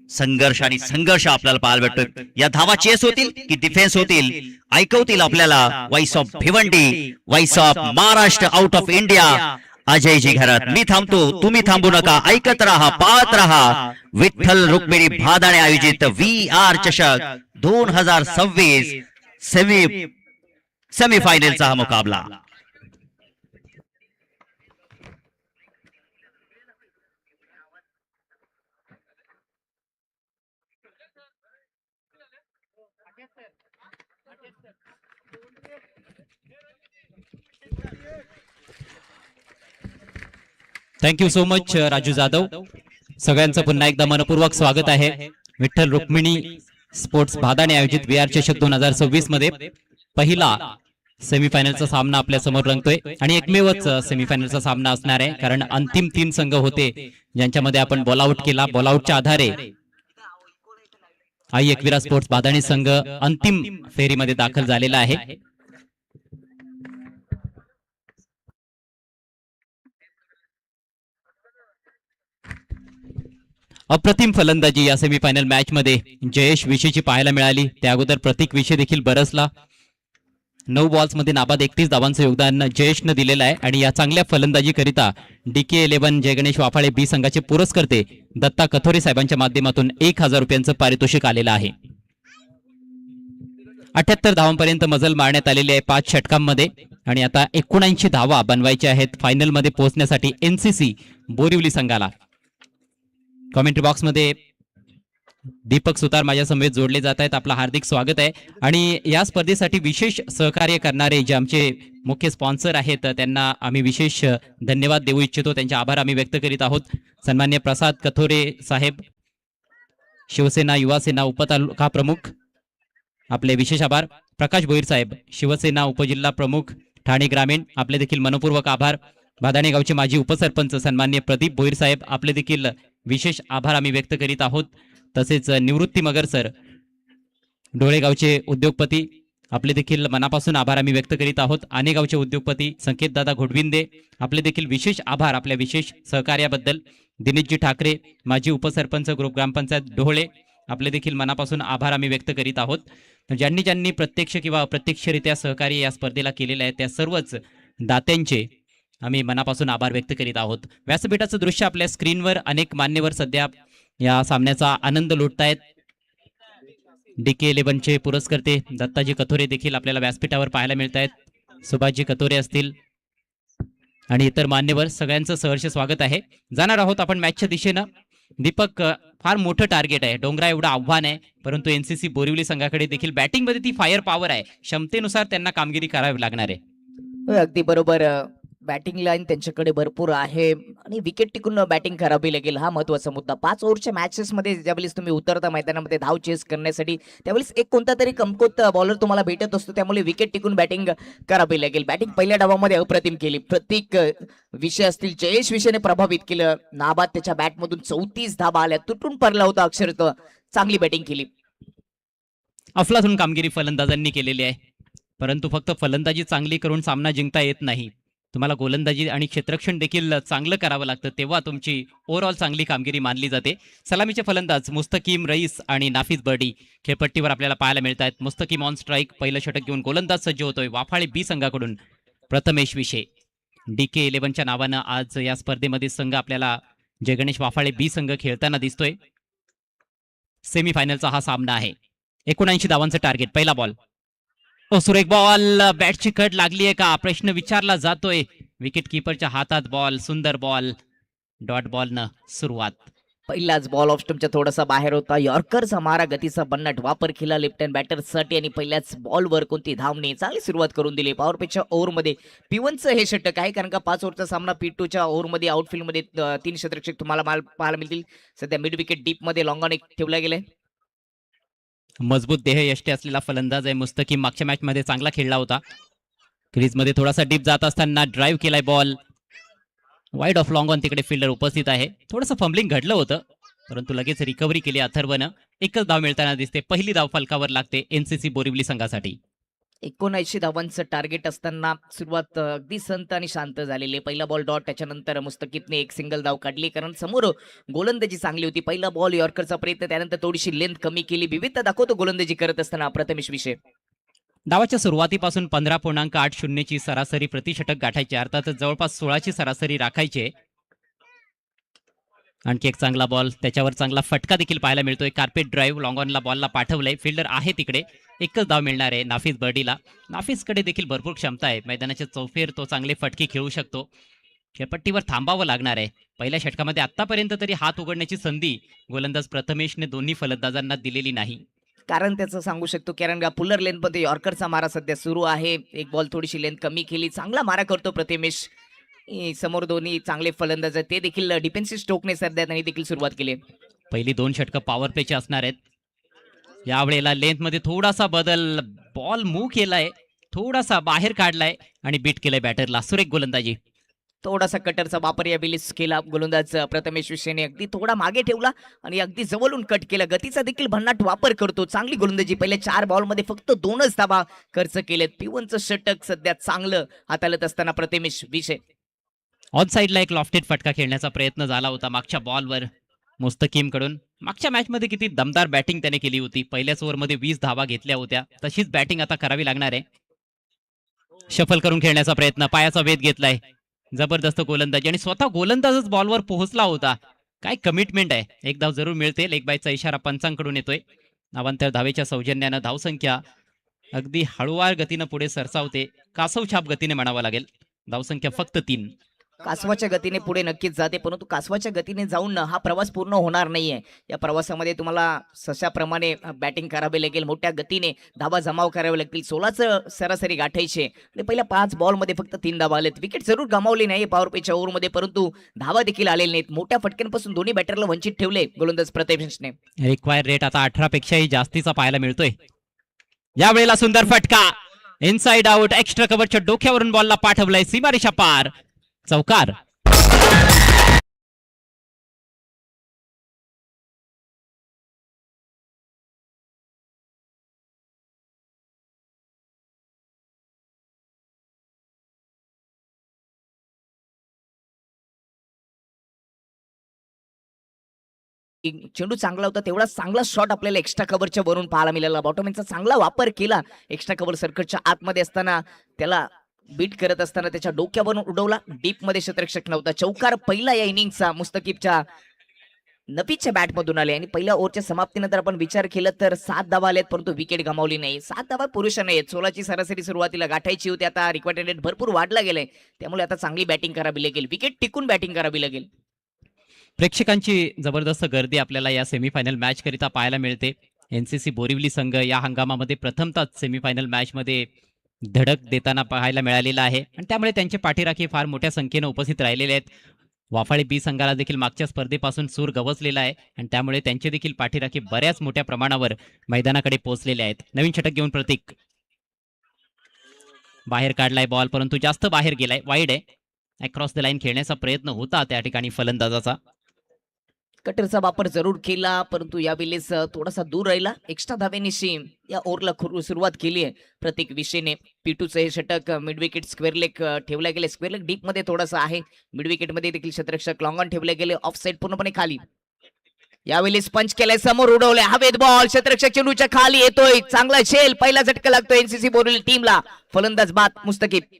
संघर्ष आणि संघर्ष आपल्याला पाहायला भेटतोय. या धावा चेस होतील की डिफेन्स होतील ऐकवतील आपल्याला voice of Bhiwandi, voice of Maharashtra, out of India Ajayji घरात. मी थांबतो, तुम्ही थांबू नका. ऐकत राहा, पाहत राहा. विठ्ठल रुक्मिणी भादाणे आयोजित VR चषक 2026 सेमीफायनलचा हा मुकाबला. Thank you so much Raju Jadhav. सगळ्यांचं पुन्हा एकदा मनपूर्वक स्वागत आहे. विठ्ठल रुक्मिणी स्पोर्ट्स भादाने आयोजित VR चषक 2026 मध्ये पहिला सेमीफायनलचा सामना आपल्या समोर रंगतोय आणि एकमेवच सेमीफायनलचा सामना असणार आहे, कारण अंतिम 3 संघ होते ज्यांच्यामध्ये आपण बॉलआउट केला. बॉलआउटच्या आधारे आई एकविरा स्पोर्ट्स बादाणी संघ अंतिम फेरीमध्ये दाखल झालेला आहे. अप्रतिम फलंदाजी या सेमीफायनल मॅच मध्ये जयेश विशेची पाहायला मिळाली. त्या अगोदर प्रतीक विशे देखील बरसला. 9 बॉल्स मध्ये नाबाद 31 धावांचं योगदान जयेशनं दिलेलं आहे आणि या चांगल्या फलंदाजीकरिता DK11 जय गणेश वाफाळे बी संघाचे पुरस्कर्ते दत्ता कथोरे साहेबांच्या माध्यमातून 1000 रुपयांचं पारितोषिक आलेलं आहे. 78 धावांपर्यंत मजल मारण्यात आलेली आहे 5 षटकांमध्ये आणि आता 79 धावा बनवायच्या आहेत फायनल मध्ये पोहोचण्यासाठी NCC बोरिवली संघाला. कॉमेंट्री बॉक्समध्ये दीपक सुतार माझ्या समवेत जोडले जात आहेत. आपलं हार्दिक स्वागत आहे. आणि या स्पर्धेसाठी विशेष सहकार्य करणारे जे आमचे मुख्य स्पॉन्सर आहेत त्यांना आम्ही विशेष धन्यवाद देऊ इच्छितो. त्यांचे आभार आम्ही व्यक्त करीत आहोत. सन्मान्य प्रसाद कथोरे साहेब, शिवसेना युवा सेना उपतालुका प्रमुख, आपले विशेष आभार. प्रकाश भोईर साहेब, शिवसेना उपजिल्हा प्रमुख ठाणे ग्रामीण, आपले देखील मनपूर्वक आभार. बादाणे गावचे माजी उपसरपंच सन्मान्य प्रदीप भोईर साहेब, आपले देखील विशेष आभार आम्ही व्यक्त करीत आहोत. तसेच निवृत्ती मगर सर, डोळेगावचे उद्योगपती, आपले देखील मनापासून आभार आम्ही व्यक्त करीत आहोत. आनेगावचे उद्योगपती संकेतदादा घोडविंदे, आपले देखील विशेष आभार आपल्या विशेष सहकार्याबद्दल. दिनेशजी ठाकरे, माजी उपसरपंच ग्रुप ग्रामपंचायत ढोळे, आपले देखील मनापासून आभार आम्ही व्यक्त करीत आहोत. ज्यांनी ज्यांनी प्रत्यक्ष किंवा अप्रत्यक्षरित्या सहकार्य या स्पर्धेला केलेलं आहे त्या सर्वच दात्यांचे आम्ही मनापासून आभार व्यक्त करीत आहोत. व्यासपीठाचं दृश्य आपल्या स्क्रीनवर अनेक मान्यवर सध्या या सामन्याचा आनंद लुटतायत. DK11 चे पुरस्कर्ते दत्ताजी कथोरे देखील आपल्याला व्यासपीठावर पाहायला मिळत आहेत. सुभाषजी कथोरे असतील आणि इतर मान्यवर, सगळ्यांचं सहर्ष स्वागत आहे. जाणार आहोत आपण मॅचच्या दिशेनं. दीपक, फार मोठं टार्गेट आहे, डोंगरा एवढं आव्हान आहे, परंतु NCC बोरिवली संघाकडे देखील बॅटिंगमध्ये ती फायर पॉवर आहे. क्षमतेनुसार त्यांना कामगिरी करावी लागणार आहे. अगदी बरोबर. बॅटिंग लाईन त्यांच्याकडे भरपूर आहे आणि विकेट टिकून बॅटिंग करावी लागेल, हा महत्वाचा मुद्दा. 5 ओव्हरच्या मॅचेस मध्ये ज्यावेळेस तुम्ही उतरता मैदानामध्ये धाव चेस करण्यासाठी, त्यावेळेस एक कोणता तरी कमकुवत बॉलर तुम्हाला भेटत असतो, त्यामुळे विकेट टिकून बॅटिंग करावी लागेल. बॅटिंग पहिल्या डावामध्ये अप्रतिम केली. प्रत्येक विषय असतील, जयेश विषयाने प्रभावित केलं. नाबाद त्याच्या बॅटमधून 34 धाबा आल्या, तुटून पडला होता अक्षरशः. चांगली बॅटिंग केली. अफलातून कामगिरी फलंदाजांनी केलेली आहे, परंतु फक्त फलंदाजी चांगली करून सामना जिंकता येत नाही. तुम्हाला गोलंदाजी आणि क्षेत्ररक्षण देखील चांगलं करावं लागतं, तेव्हा तुमची ओव्हरऑल चांगली कामगिरी मानली जाते. सलामीचे फलंदाज मुस्तकीम रईस आणि नाफिस बर्डी खेळपट्टीवर आपल्याला पाहायला मिळत आहेत. मुस्तकीम ऑन स्ट्राईक, पहिलं षटक घेऊन गोलंदाज सज्ज होतोय वाफाळे बी संघाकडून प्रथमेश विशे. DK11च्या नावानं आज या स्पर्धेमध्ये संघ आपल्याला जय गणेश वाफाळे बी संघ खेळताना दिसतोय. सेमीफायनलचा हा सामना आहे. 79 धावांचं टार्गेट. पहिला बॉल, सुरेख बॉल, बॅटची कट लागली आहे का प्रश्न विचारला जातोय. विकेट किपरच्या हातात बॉल, सुंदर बॉल, डॉट बॉल न सुरुवात. पहिलाच बॉल ऑफ स्टंपच्या थोडासा बाहेर होता. यॉर्करचा मारा, गतीचा बन्नट वापर केला लेफ्ट हँड बॅटर साठी आणि पहिल्याच बॉलवर कोणती धावणे, चांगली सुरुवात करून दिली. पॉवर पेच्या ओव्हरमध्ये P1चं हे षटक आहे, कारण का 5 ओव्हरचा सामना P2च्या ओव्हरमध्ये आउटफील्डमध्ये 3 क्षेत्ररक्षक तुम्हाला पाहायला मिळतील. सध्या मिड विकेट डीप मध्ये लॉंग ऑन एक ठेवला गेलाय. मजबूत देहयष्टी असलेला फलंदाज आहे मुस्तकीम. मागच्या मॅच मध्ये चांगला खेळला होता. क्रीजमध्ये थोडासा डीप जात असताना ड्राईव्ह केलाय ball, wide of long on. तिकडे फिल्डर उपस्थित आहे. थोडंसं फंबलिंग घडलं होतं, परंतु लगेच रिकव्हरी केली अथर्वनं. एकच धाव मिळताना दिसते. पहिली धाव फलकावर लागते NCC बोरिवली संघासाठी. 79 धावांचं टार्गेट असताना सुरुवात अगदी संत आणि शांत झालेली. पहिला बॉल डॉट, त्याच्यानंतर मुस्तकीमने एक सिंगल धाव काढली, कारण समोर गोलंदाजी चांगली होती. पहिला बॉल यॉर्करचा प्रयत्न, त्यानंतर थोडीशी लेंथ कमी केली. विविधता दाखवतो गोलंदाजी करत असताना प्रथमेश विषय. डावाच्या सुरुवातीपासून 15.80 ची सरासरी प्रतिषटक गाठायची, अर्थातच जवळपास 16 ची सरासरी राखायची. आणखी एक चांगला बॉल, त्याच्यावर चांगला फटका देखील पाहायला मिळतोय. कार्पेट ड्राईव्ह लॉंग ऑनला बॉलला पाठवलंय. फिल्डर आहे तिकडे. एकच धाव मिळणार आहे नाफिस बर्डीला. नाफिसकडे देखील भरपूर क्षमता आहे. मैदानाच्या चौफेर तो चांगले फटके खेळू शकतो. खेळपट्टीवर थांबावं लागणार आहे. पहिल्या षटकामध्ये आतापर्यंत तरी हात उघडण्याची संधी गोलंदाज प्रथमेशने दोन्ही फलंदाजांना दिलेली नाही. कारण त्याचं सांगू शकतो, कारण का पुलर लेंथ मध्ये यॉर्करचा मारा सध्या सुरू आहे. एक बॉल थोडीशी लेंथ कमी केली. चांगला मारा करतो प्रथमेश. समोर दोन्ही चांगले फलंदाज, ते देखील डिफेन्सिव्ह स्ट्रोकने सध्या त्यांनी देखील सुरुवात केली. पहिली 2 षटकं पॉवर प्लेचे असणार आहेत. यावेळेला लेंथ मध्ये थोडासा बदल, बॉल मूव्ह केलाय, थोडासा बाहेर काढलाय आणि बीट केलंय बॅटरला. सुरेख गोलंदाजी. थोडासा कटरचा वापर या वेळेस केला गोलंदाज प्रथमेश विषयने. अगदी थोडा मागे ठेवला आणि अगदी जवळून कट केला. गतीचा देखील भन्नाट वापर करतो. चांगली गोलंदाजी. पहिल्या 4 बॉलमध्ये फक्त 2च धावा खर्च केलेत. पिवनचं षटक सध्या चांगलं हाताळत असताना प्रथमेश विषय. ऑन साईडला एक लॉफ्टेड फटका खेळण्याचा प्रयत्न झाला होता मागच्या बॉलवर मुस्तकीम कडून. मागच्या मॅच मध्ये किती दमदार बॅटिंग त्याने केली होती. पहिल्याच ओव्हरमध्ये 20 धावा घेतल्या होत्या. तशीच बॅटिंग आता करावी लागणार आहे. शफल करून खेळण्याचा प्रयत्न. पायाचा वेध घेतलाय. जबरदस्त गोलंदाजी आणि स्वतः गोलंदाजच बॉलवर पोहोचला होता. काय कमिटमेंट आहे. एक धाव जरूर मिळते. लेग बायचा इशारा पंचांकडून येतोय. नावांतर धावेच्या सौजन्यानं धावसंख्या अगदी हळूवार गतीनं पुढे सरसावते. कासव छाप गतीने म्हणावं लागेल. धावसंख्या फक्त 3. कासवाच्या गतीने पुढे नक्कीच जाते, परंतु कासवाच्या गतीने जाऊन हा प्रवास पूर्ण होणार नाहीये. या प्रवासामध्ये तुम्हाला सशाप्रमाणे बॅटिंग करावी लागेल. मोठ्या गतीने धावा जमाव करावे लागतील. 16चं सरासरी गाठायचे आणि पहिल्या 5 बॉलमध्ये फक्त 3 धावा आलेत. विकेट जरूर गमावली नाही पॉवर प्लेच्या ओव्हरमध्ये, परंतु धावा देखील आलेल्या नाहीत. मोठ्या फटक्यांपासून दोन्ही बॅटरला वंचित ठेवले गोलंदाज प्रथमेशने. रिक्वायर रेट आता 18 पेक्षाही जास्तीचा पाहायला मिळतोय. यावेळेला सुंदर फटका. Inside out. एक्स्ट्रा कव्हरच्या डोक्यावरून बॉलला पाठवलाय सीमारेषा पार. चौकार. चेंडू चांगला होता, तेवढा चांगला शॉट आपल्याला एक्स्ट्रा कव्हरच्या वरून पाहायला मिळाला. बॉटमॅनचा चांगला वापर केला. एक्स्ट्रा कव्हर सर्कटच्या आतमध्ये असताना त्याला बीट करत असताना त्याच्या डोक्यावरून उडवला. डीप मध्ये क्षेत्ररक्षक नव्हता. चौकार पहिला या इनिंगचा मुस्तकीबच्या नफीच्या बॅट मधून आले आणि पहिल्या ओव्हरच्या समाप्तीनंतर आपण विचार केला तर 7 धावा आल्यात, परंतु विकेट गमावली नाही. 7 धावा पुरेशा नाहीत. 16ची सरासरी सुरुवातीला गाठायची होती. आता रिक्वायर्ड रेट भरपूर वाढला गेलाय. त्यामुळे आता चांगली बॅटिंग करावी लागेल. विकेट टिकून बॅटिंग करावी लागेल. प्रेक्षकांची जबरदस्त गर्दी आपल्याला या सेमीफायनल मॅच करिता पाहायला मिळते. एनसीसी बोरिवली संघ या हंगामामध्ये प्रथमतःच सेमीफायनल मॅच मध्ये धडक देताना पाहायला मिळालेला आहे आणि त्यामुळे त्यांचे पाठीराखे फार मोठ्या संख्येने उपस्थित राहिलेले आहेत. वाफाळी बी संघाला देखील मागच्या स्पर्धेपासून सूर गवसलेला आहे आणि त्यामुळे त्यांचे देखील पाठीराखे बऱ्याच मोठ्या प्रमाणावर मैदानाकडे पोहोचलेले आहेत. नवीन षटक घेऊन प्रतीक. बाहेर काढलाय बॉल, परंतु जास्त बाहेर गेलाय. वाईड आहे. अक्रॉस द लाईन खेळण्याचा प्रयत्न होता त्या ठिकाणी फलंदाजाचा. कटरचा वापर जरूर केला, परंतु यावेळेस थोडासा दूर राहिला. एक्स्ट्रा धावेनिशी या ओव्हरला सुरुवात केली आहे प्रत्येक विषयने. पिटूचं हे षटक मिड विकेट स्क्वेअर लेग ठेवल्या गेले. स्क्वेअर लेग डीप मध्ये थोडासा आहे. मिड विकेट मध्ये देखील क्षेत्ररक्षक लॉंग ऑन ठेवले गेले. ऑफ साइड पूर्णपणे खाली. यावेळेस पंच केलाय. समोर उडवले. हवेत बॉल. क्षेत्ररक्षक चेंडूच्या खाली येतोय. चांगला झेल. पहिला झटका लागतोय एनसीसी बोरिवली टीमला. फलंदाज बाद मुस्तकीब.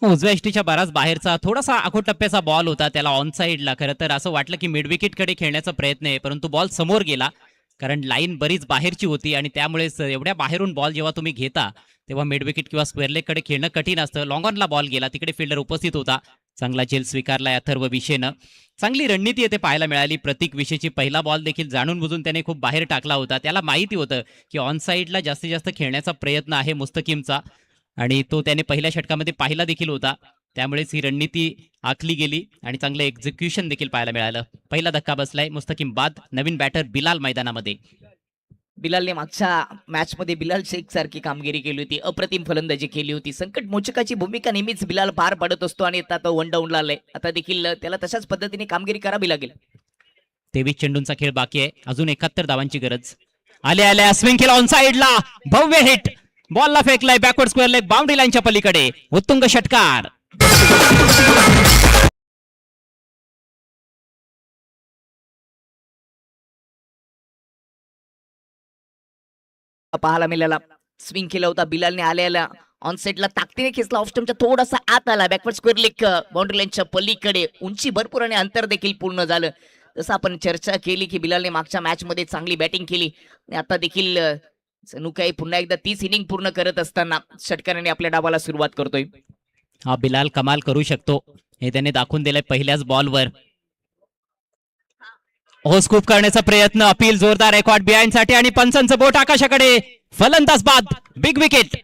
उजव्या इष्टीच्या बराच बाहेरचा थोडासा आखोट टप्प्याचा बॉल होता. त्याला ऑन साईडला खरं तर असं वाटलं की मिड विकेट कडे खेळण्याचा प्रयत्न आहे, परंतु बॉल समोर गेला. कारण लाईन बरीच बाहेरची होती आणि त्यामुळेच एवढ्या बाहेरून बॉल जेव्हा तुम्ही घेता तेव्हा मिड विकेट किंवा स्क्वेअर लेग कडे खेळणं कठीण असतं. लॉंग ऑनला बॉल गेला. तिकडे फिल्डर उपस्थित होता. चांगला झेल स्वीकारला अथर्व विशेनं. चांगली रणनीती येथे पाहायला मिळाली प्रतीक विशेची. पहिला बॉल देखील जाणून बुजून त्याने खूप बाहेर टाकला होता. त्याला माहिती होतं की ऑन साईडला जास्तीत जास्त खेळण्याचा प्रयत्न आहे मुस्तकीमचा आणि तो त्याने पहिल्या षटकामध्ये पाहिला देखील होता. त्यामुळेच ही रणनीती आखली गेली आणि चांगलं एक्झिक्युशन देखील पाहायला मिळालं. पहिला धक्का बसलाय. मुस्तकीम बाद. नवीन बॅटर बिलाल मैदानामध्ये. बिलालने मागच्या मॅच मध्ये बिलाल शेख सारखी कामगिरी केली होती. अप्रतिम फलंदाजी केली होती. संकट मोचकाची भूमिका नेहमीच बिलाल पार पडत असतो आणि आता तो 1 डाऊनला आलाय. आता देखील त्याला तशाच पद्धतीने कामगिरी करावी लागेल. 23 चेंडूंचा खेळ बाकी आहे. अजून 71 धावांची गरज. आल्या स्विंग केला ऑन साईडला. भव्य हिट. बॉलला फेकलाय बॅकवर्ड स्क्वेअर लेग बाउंड्री लाईनच्या पलीकडे. उत्तुंग षटकार. पाहायला मिळाला. स्विंग केला होता बिलालने. आल्याला ऑन साइडला ताकदीने खेचला. ऑफ स्टंपच्या थोडासा आत आला. बॅकवर्ड स्क्वेअर लेग बाउंड्री लाईनच्या पलीकडे. उंची भरपूर आणि अंतर देखील पूर्ण झालं. जसं आपण चर्चा केली की बिलालने मागच्या मॅच मध्ये चांगली बॅटिंग केली आणि आता देखील जणू काही पुन्हा एकदा 30 इनिंग पूर्ण करत असताना षटकाराने आपल्या डावाला सुरुवात करतोय. हा बिलाल कमाल करू शकतो हे त्याने दाखवून दिलंय पहिल्याच बॉलवर. हो स्कूप करण्याचा प्रयत्न. अपील जोरदार रेकॉर्ड बिहाइंड साठी आणि पंचांचं बोट आकाशाकडे. फलंदाज बाद. Big wicket.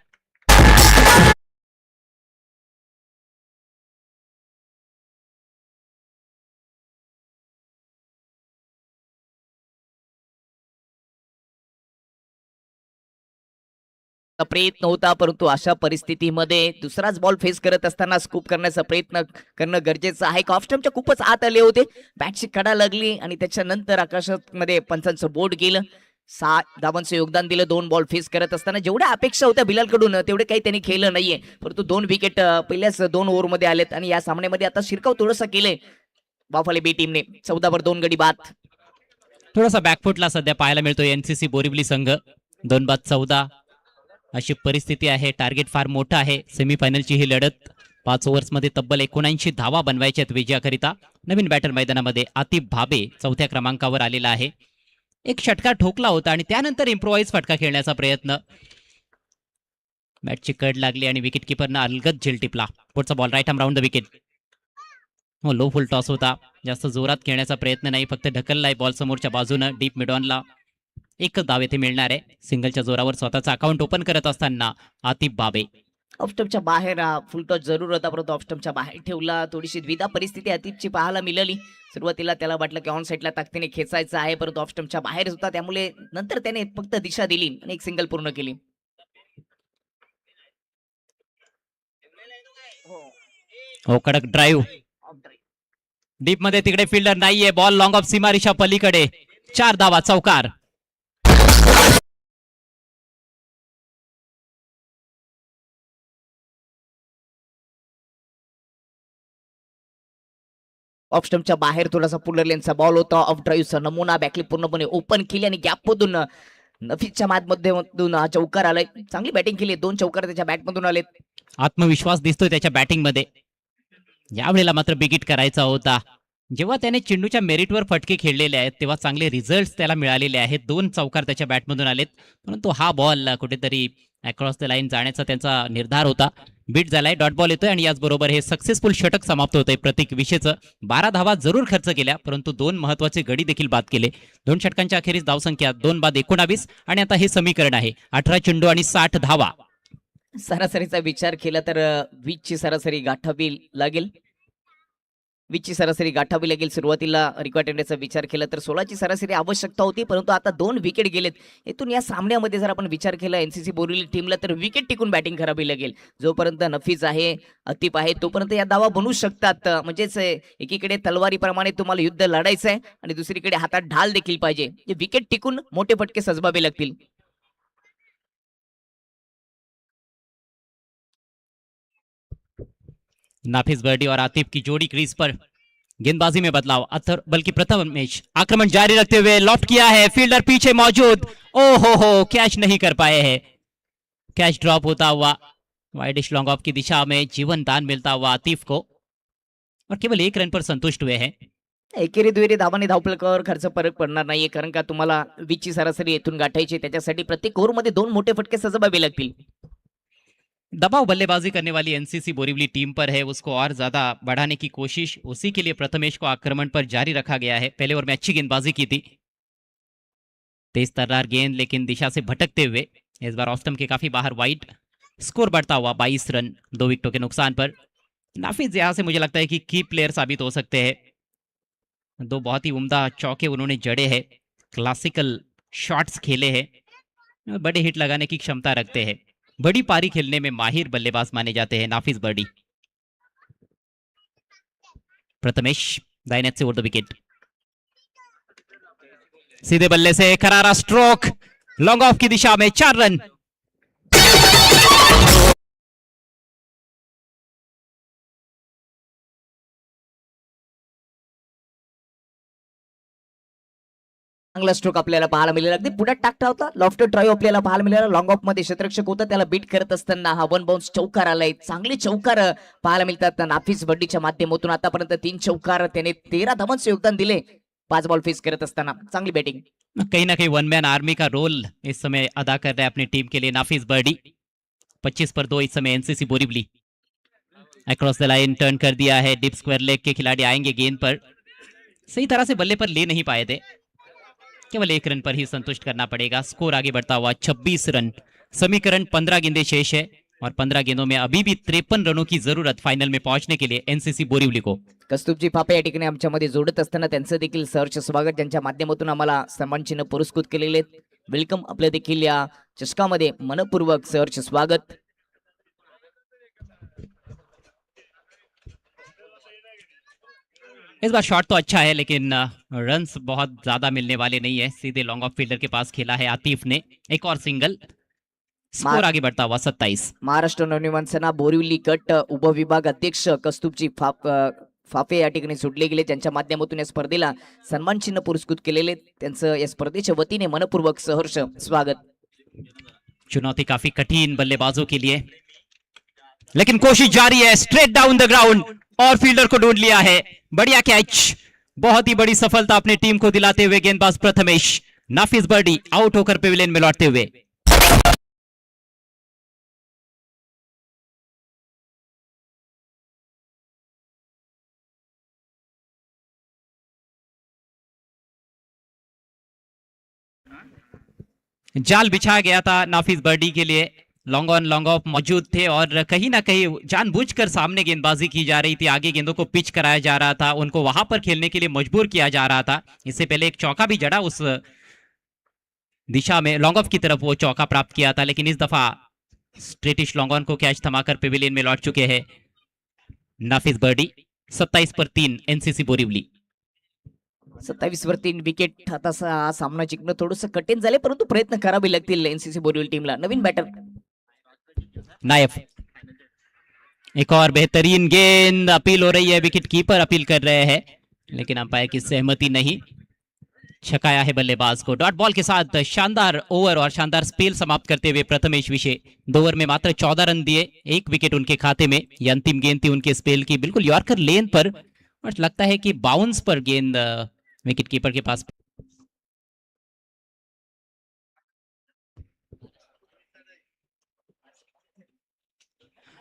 प्रयत्न होता, परंतु अशा परिस्थितीमध्ये दुसराच बॉल फेस करत असताना स्कूप करण्याचा प्रयत्न करणं गरजेचं आहे. ऑफ स्टंपच्या खूपच आत आले होते, बॅटची कडा लागली आणि त्याच्यानंतर आकाशात मध्ये पंचांचं बोर्ड गेलं. 6 धावांचं योगदान दिलं 2 बॉल फेस करत असताना. जेवढ्या अपेक्षा होत्या बिलालकडून तेवढे काही त्यांनी केलं नाहीये, परंतु 2 विकेट पहिल्याच 2 ओव्हरमध्ये आलेत आणि या सामन्यामध्ये आता शिरकाव थोडंसं केलंय बाफाले बी टीमने. 14 2 गडी बाद. थोडासा बॅकफुटला सध्या पाहायला मिळतो एनसीसी बोरिवली संघ. 2-14 अशी परिस्थिती आहे. टार्गेट फार मोठं आहे. सेमीफायनलची ही लढत 5 ओव्हर्समध्ये तब्बल 79 धावा बनवायच्या आहेत विजयाकरिता. नवीन बॅटर मैदानामध्ये आतिफ भाबे 4थ्या क्रमांकावर आलेला आहे. एक षटकार ठोकला होता आणि त्यानंतर इम्प्रोवाइज फटका खेळण्याचा प्रयत्न. बॅटची कड लागली आणि विकेट किपरनं अलगद झेल टिपला. पुढचा ball right arm round the wicket. हो, लो फुल टॉस होता. जास्त जोरात खेळण्याचा प्रयत्न नाही, फक्त ढकललाय बॉल समोरच्या बाजूनं. डीप मिडॉनला एकच धाव येथे मिळणार आहे. सिंगलच्या जोरावर स्वतःचा अकाउंट ओपन करत असताना आतिफ बाबे. ऑफ स्टंपच्या बाहेर फुल टॉस जरूर होता, परंतु ऑफ स्टंपच्या बाहेर ठेवला. थोडीशी द्विधा परिस्थिती आतिफची पाहायला मिळाली. सुरुवातीला त्याला वाटलं की ऑन साईडला ताकदीने खेचायचं आहे, परंतु ऑफ स्टंपच्या बाहेर होता, त्यामुळे नंतर त्याने फक्त दिशा दिली आणि एक सिंगल पूर्ण केली. हो, कडक ड्राईव्ह. डीप मध्ये तिकडे फिल्डर नाहीये. बॉल लॉंग ऑफ सीमारेषा पलीकडे. 4 धावा, चौकार. ऑफ स्टंपच्या बाहेर थोडासा पुलर लेनचा बॉल होता. ऑफ ड्राईव्हचा नमुना. बॅकली पूर्णपणे ओपन केली आणि गॅप मधून नफीसच्या माध्यमातून हा चौकार आलाय. चांगली बॅटिंग केली. 2 चौकार त्याच्या बॅट मधून आलेत. आत्मविश्वास दिसतोय त्याच्या बॅटिंग मध्ये. यावेळेला मात्र बिगिट करायचा होता. जेव्हा त्याने चेंडूच्या मेरिटवर फटके खेळलेले आहेत तेव्हा चांगले रिझल्ट त्याला मिळालेले आहेत. 2 चौकार त्याच्या बॅटमधून आलेत, परंतु हा बॉल कुठेतरी अक्रॉस द लाईन जाण्याचा त्यांचा निर्धार होता. बीट झालाय. डॉट बॉल येतोय आणि याचबरोबर हे सक्सेसफुल षटक समाप्त होतंय प्रतीक विशेचं. 12 धावा जरूर खर्च केल्या, परंतु 2 महत्वाचे गडी देखील बाद केले. 2 षटकांच्या अखेरीस धावसंख्या 2 बाद 19 आणि आता हे समीकरण आहे 18 चेंडू आणि 60 धावा. सरासरीचा विचार केला तर 20 ची सरासरी गाठावी लागेल. 20 ची सरासरी गाठावी लागेल. सुरुवातीला रिकॉर्ड टेंडरचा विचार केला तर 16 ची सरासरी आवश्यकता होती, परंतु आता 2 विकेट गेलेत. इथून या सामन्यामध्ये जर आपण विचार केला एनसीसी बोरिवली टीमला तर विकेट टिकून बॅटिंग करावी लागेल. जोपर्यंत नफीज आहे, अतिफ आहे, तोपर्यंत या धावा बनवू शकतात. म्हणजेच एकीकडे तलवारीप्रमाणे तुम्हाला युद्ध लढायचं आहे आणि दुसरीकडे हातात ढाल देखील पाहिजे. विकेट टिकून मोठे फटके सजवावे लागतील. नाफिस बर्डी और आतिफ की जोड़ी क्रीज पर. गेंदबाजी में बदलाव. अथर बल्कि प्रथमेश आक्रमण जारी रखते हुए लॉफ्ट किया है. फील्डर पीछे मौजूद. ओ हो, कैच नहीं कर पाए हैं. कैच ड्रॉप होता हुआ वाइडिश लॉन्ग ऑफ की दिशा में जीवन दान मिलता हुआ आतिफ को, और केवल 1 रन पर संतुष्ट हुए हैं. एकेरी दुहेरी धावांनी धावफलकावर खर्च फरक पडणार नाहीये, कारण का तुम्हाला 20 ची सरासरी येथून गाठायची. त्याच्यासाठी प्रत्येक ओव्हरमध्ये 2 मोठे फटके सजवावे लागतील. दबाव बल्लेबाजी करने वाली एनसीसी बोरिवली टीम पर है, उसको और ज्यादा बढ़ाने की कोशिश. उसी के लिए प्रथमेश को आक्रमण पर जारी रखा गया है. पहले ओवर में अच्छी गेंदबाजी की थी. तेज तर्रार गेंद लेकिन दिशा से भटकते हुए. इस बार ऑफ स्टंप के काफी बाहर वाइड. स्कोर बढ़ता हुआ 22 रन 2 विकेटों के नुकसान पर. नाफिज यहां से मुझे लगता है कि की प्लेयर साबित हो सकते हैं. 2 बहुत ही उम्दा चौके उन्होंने जड़े हैं. क्लासिकल शॉट्स खेले हैं. बड़े हिट लगाने की क्षमता रखते हैं. बड़ी पारी खेलने में माहिर बल्लेबाज माने जाते हैं नाफिस बर्डी. प्रथमेश दाहिने से ओवर द विकेट. सीधे बल्ले से करारा स्ट्रोक. लॉन्ग ऑफ की दिशा में 4 रन. चांगला स्ट्रोक आपल्याला पाहायला मिळाला. अगदी पुढे टाकता होता. लॉफ्ट ड्राईव्ह आपल्याला पाहायला मिळाला. लॉंग ऑफ मध्ये क्षेत्ररक्षक होता, त्याला बीट करत असताना हा 1 बाउन्स चौकार आलाय. चांगले चौकार पाहायला मिळतात नाफिस बर्डीच्या माध्यमातून. आतापर्यंत 3 चौकार, त्याने 13 धावांचे योगदान दिले 5 बॉल फेस करत असताना. चांगली बॅटिंग. कहीं ना कहीं वन मैन आर्मी का रोल इस समय अदा कर रहा है अपनी टीम के लिए नाफिस बर्डी. 25 पर 2 इस समय NCC Borivali. Across the line turn कर दिया है. डीप स्क्वायर लेग के खिलाड़ी आएंगे गेंद पर. सही तरह से बल्ले पर ले नहीं पाए थे. केवल 1 रन पर ही संतुष्ट करना पड़ेगा. स्कोर आगे बढ़ता हुआ 26 रन. समीकरण 15 गेंदें शेष है और 15 गेंदों में अभी भी 53 रनों की जरूरत फाइनल में पहुंचने के लिए एनसीसी बोरिवली को. कस्तुरजी पापा या ठिकाणी आमच्यामध्ये जोडत असताना त्यांचं देखील सहर्ष स्वागत, ज्यांच्या माध्यमातून आम्हाला सन्मान चिन्ह पुरस्कृत केलेले. वेलकम. आपलं देखील या चषकामध्ये मनपूर्वक सहर्ष स्वागत. इस बार शॉट तो अच्छा है लेकिन रन्स बहुत ज्यादा मिलने वाले नहीं है. सीधे लॉन्ग ऑफ फील्डर के पास खेला है आतिफ ने. एक और सिंगल. स्कोर आगे बढ़ता हुआ 27. महाराष्ट्र नवनिर्माण सेना बोरिवली गट उपविभाग अध्यक्ष कस्तुबजी फाफे या ठिकाणी सुटले गेले. त्यांच्या माध्यमातून या स्पर्धेला सन्मान चिन्ह पुरस्कृत केलेले. त्यांचं या स्पर्धेच्या वतीने मनपूर्वक सहर्ष स्वागत. चुनौती काफी कठिन बल्लेबाजों के लिए, लेकिन कोशिश जारी है. स्ट्रेट डाउन द ग्राउंड और फील्डर को ढूंढ लिया है. बढ़िया कैच. बहुत ही बड़ी सफलता अपनी टीम को दिलाते हुए गेंदबाज प्रथमेश. नाफिस बर्डी आउट होकर पेविलियन में लौटते हुए. जाल बिछाया गया था नाफिस बर्डी के लिए. लॉन्ग ऑन लॉन्ग ऑफ मौजूद थे और कहीं ना कहीं जानबूझकर सामने गेंदबाजी की जा रही थी. आगे गेंदों को पिच कराया जा रहा था, उनको वहां पर खेलने के लिए मजबूर किया जा रहा था. इससे पहले एक चौका भी जड़ा उस दिशा में, लॉन्ग ऑफ की तरफ वो चौका प्राप्त किया था. लेकिन इस दफा स्ट्रेटिश लॉन्ग ऑन को कैच थमाकर पेविलियन में लौट चुके हैं नाफिस बर्डी. 27 पर 3 एनसीसी बोरिवली. 27 वर 3 विकेट. आता हा सामना जिंकणं थोडंसं कठीण झाले, परंतु प्रयत्न करावे लागतील एनसीसी बोरिवली टीमला. नवीन बॅटर नायफ. एक और बेहतरीन गेंद. अपील हो रही है, विकेट कीपर अपील कर रहे हैं लेकिन अंपायर की सहमति नहीं. छकाया है बल्लेबाज को. डॉट बॉल के साथ शानदार ओवर और शानदार स्पेल समाप्त करते हुए प्रथमेश विशे 2 ओवर में मात्र 14 रन दिए, 1 विकेट उनके खाते में. ये अंतिम गेंद थी उनके स्पेल की, बिल्कुल यॉर्कर लेन पर, और लगता है कि बाउंस पर गेंद विकेट कीपर के पास.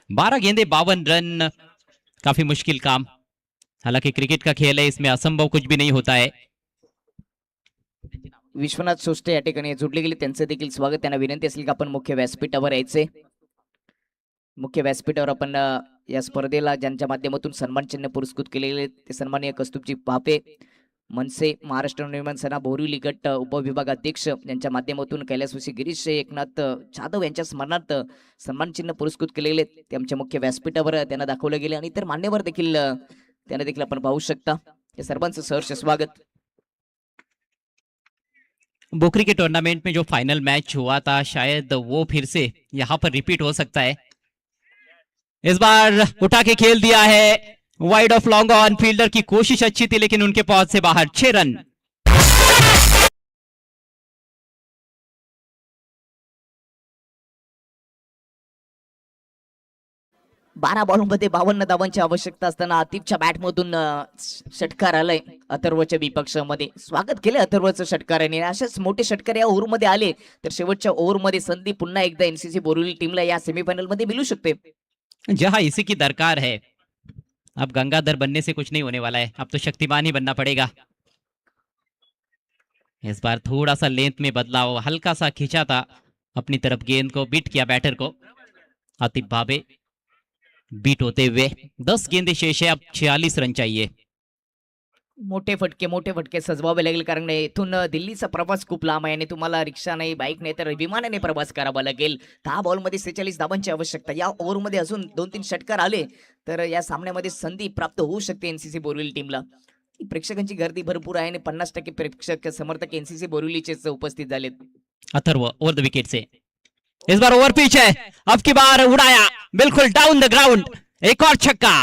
बारह गेंदे 52 रन. काफी मुश्किल काम. हालांकि क्रिकेट का खेल है, इसमें असंभव कुछ भी नहीं होता है. विश्वनाथ सोष्टे या ठिकाणी जुडले गेले. त्यांचं देखील स्वागत. त्यांना विनंती असेल की आपण मुख्य व्यासपीठावर यायचे. मुख्य व्यासपीठावर आपण या स्पर्धेला ज्यांच्या माध्यमातून सन्मान चिन्ह पुरस्कृत केलेले ते सन्माननीय कस्तुबजी पापे मनसे महाराष्ट्र नवनिर्माण सेना बोरिवली गट उपविभाग अध्यक्ष यांच्या माध्यमातून कैलासवासी गिरीश एकनाथ जाधव यांच्या स्मरणार्थ सन्मान चिन्ह पुरस्कृत केलेले ते आमच्या मुख्य व्यासपीठावर त्यांना दाखवले गेले. आणि इतर मान्यवर देखील त्यांना देखील आपण पाहू शकता. या सर्वांचं सहर्ष स्वागत. बोखरी के टूर्नामेंट में जो फाइनल मैच हुआ था, शायद वो फिर से यहाँ पर रिपीट हो सकता है. इस बार उठा के खेल दिया है. Wide of long on. Fielder की कोशिश अच्छी थी लेकिन उनके पहुंच से बाहर. 6 रन. 12 बॉलमध्ये 52 धावांची आवश्यकता असताना आतिफच्या बॅटमधून षटकार आलाय अथर्वच्या विपक्षामध्ये. स्वागत केले अथर्वचं षटकाराने. अशाच मोठे षटकार या ओव्हरमध्ये आले तर शेवटच्या ओव्हरमध्ये संधी पुन्हा एकदा एनसीसी बोरिवली टीमला या सेमीफायनल मध्ये मिळू शकते. जहां इसी की दरकार है. अब गंगाधर बनने से कुछ नहीं होने वाला है, अब तो शक्तिमान ही बनना पड़ेगा. इस बार थोड़ा सा लेंथ में बदलाव, हल्का सा खींचा था अपनी तरफ गेंद को, बीट किया बैटर को. आतिफ भाबे बीट होते हुए 10 गेंदे शेष है. अब 46 रन चाहिए. मोठे फटके सजवावे लागेल, कारण इथून दिल्लीचा प्रवास खूप लांब आहे आणि तुम्हाला रिक्षा नाही, बाईक नाही तर विमानाने प्रवास करावा लागेल. 10 बॉलमध्ये 46 धावांची आवश्यकता. या ओव्हरमध्ये अजून 2-3 षटकार आले तर या सामन्यामध्ये संधी प्राप्त होऊ शकते एनसीसी बोरिवली टीमला. प्रेक्षकांची गर्दी भरपूर आहे आणि 50% प्रेक्षक समर्थक एनसीसी बोरिवलीचेच उपस्थित झालेत. Atharva over the wicket say. Is bar over pitch है, अब की बार उड़ाया बिल्कुल डाउन द ग्राउंड. एक और छक्का.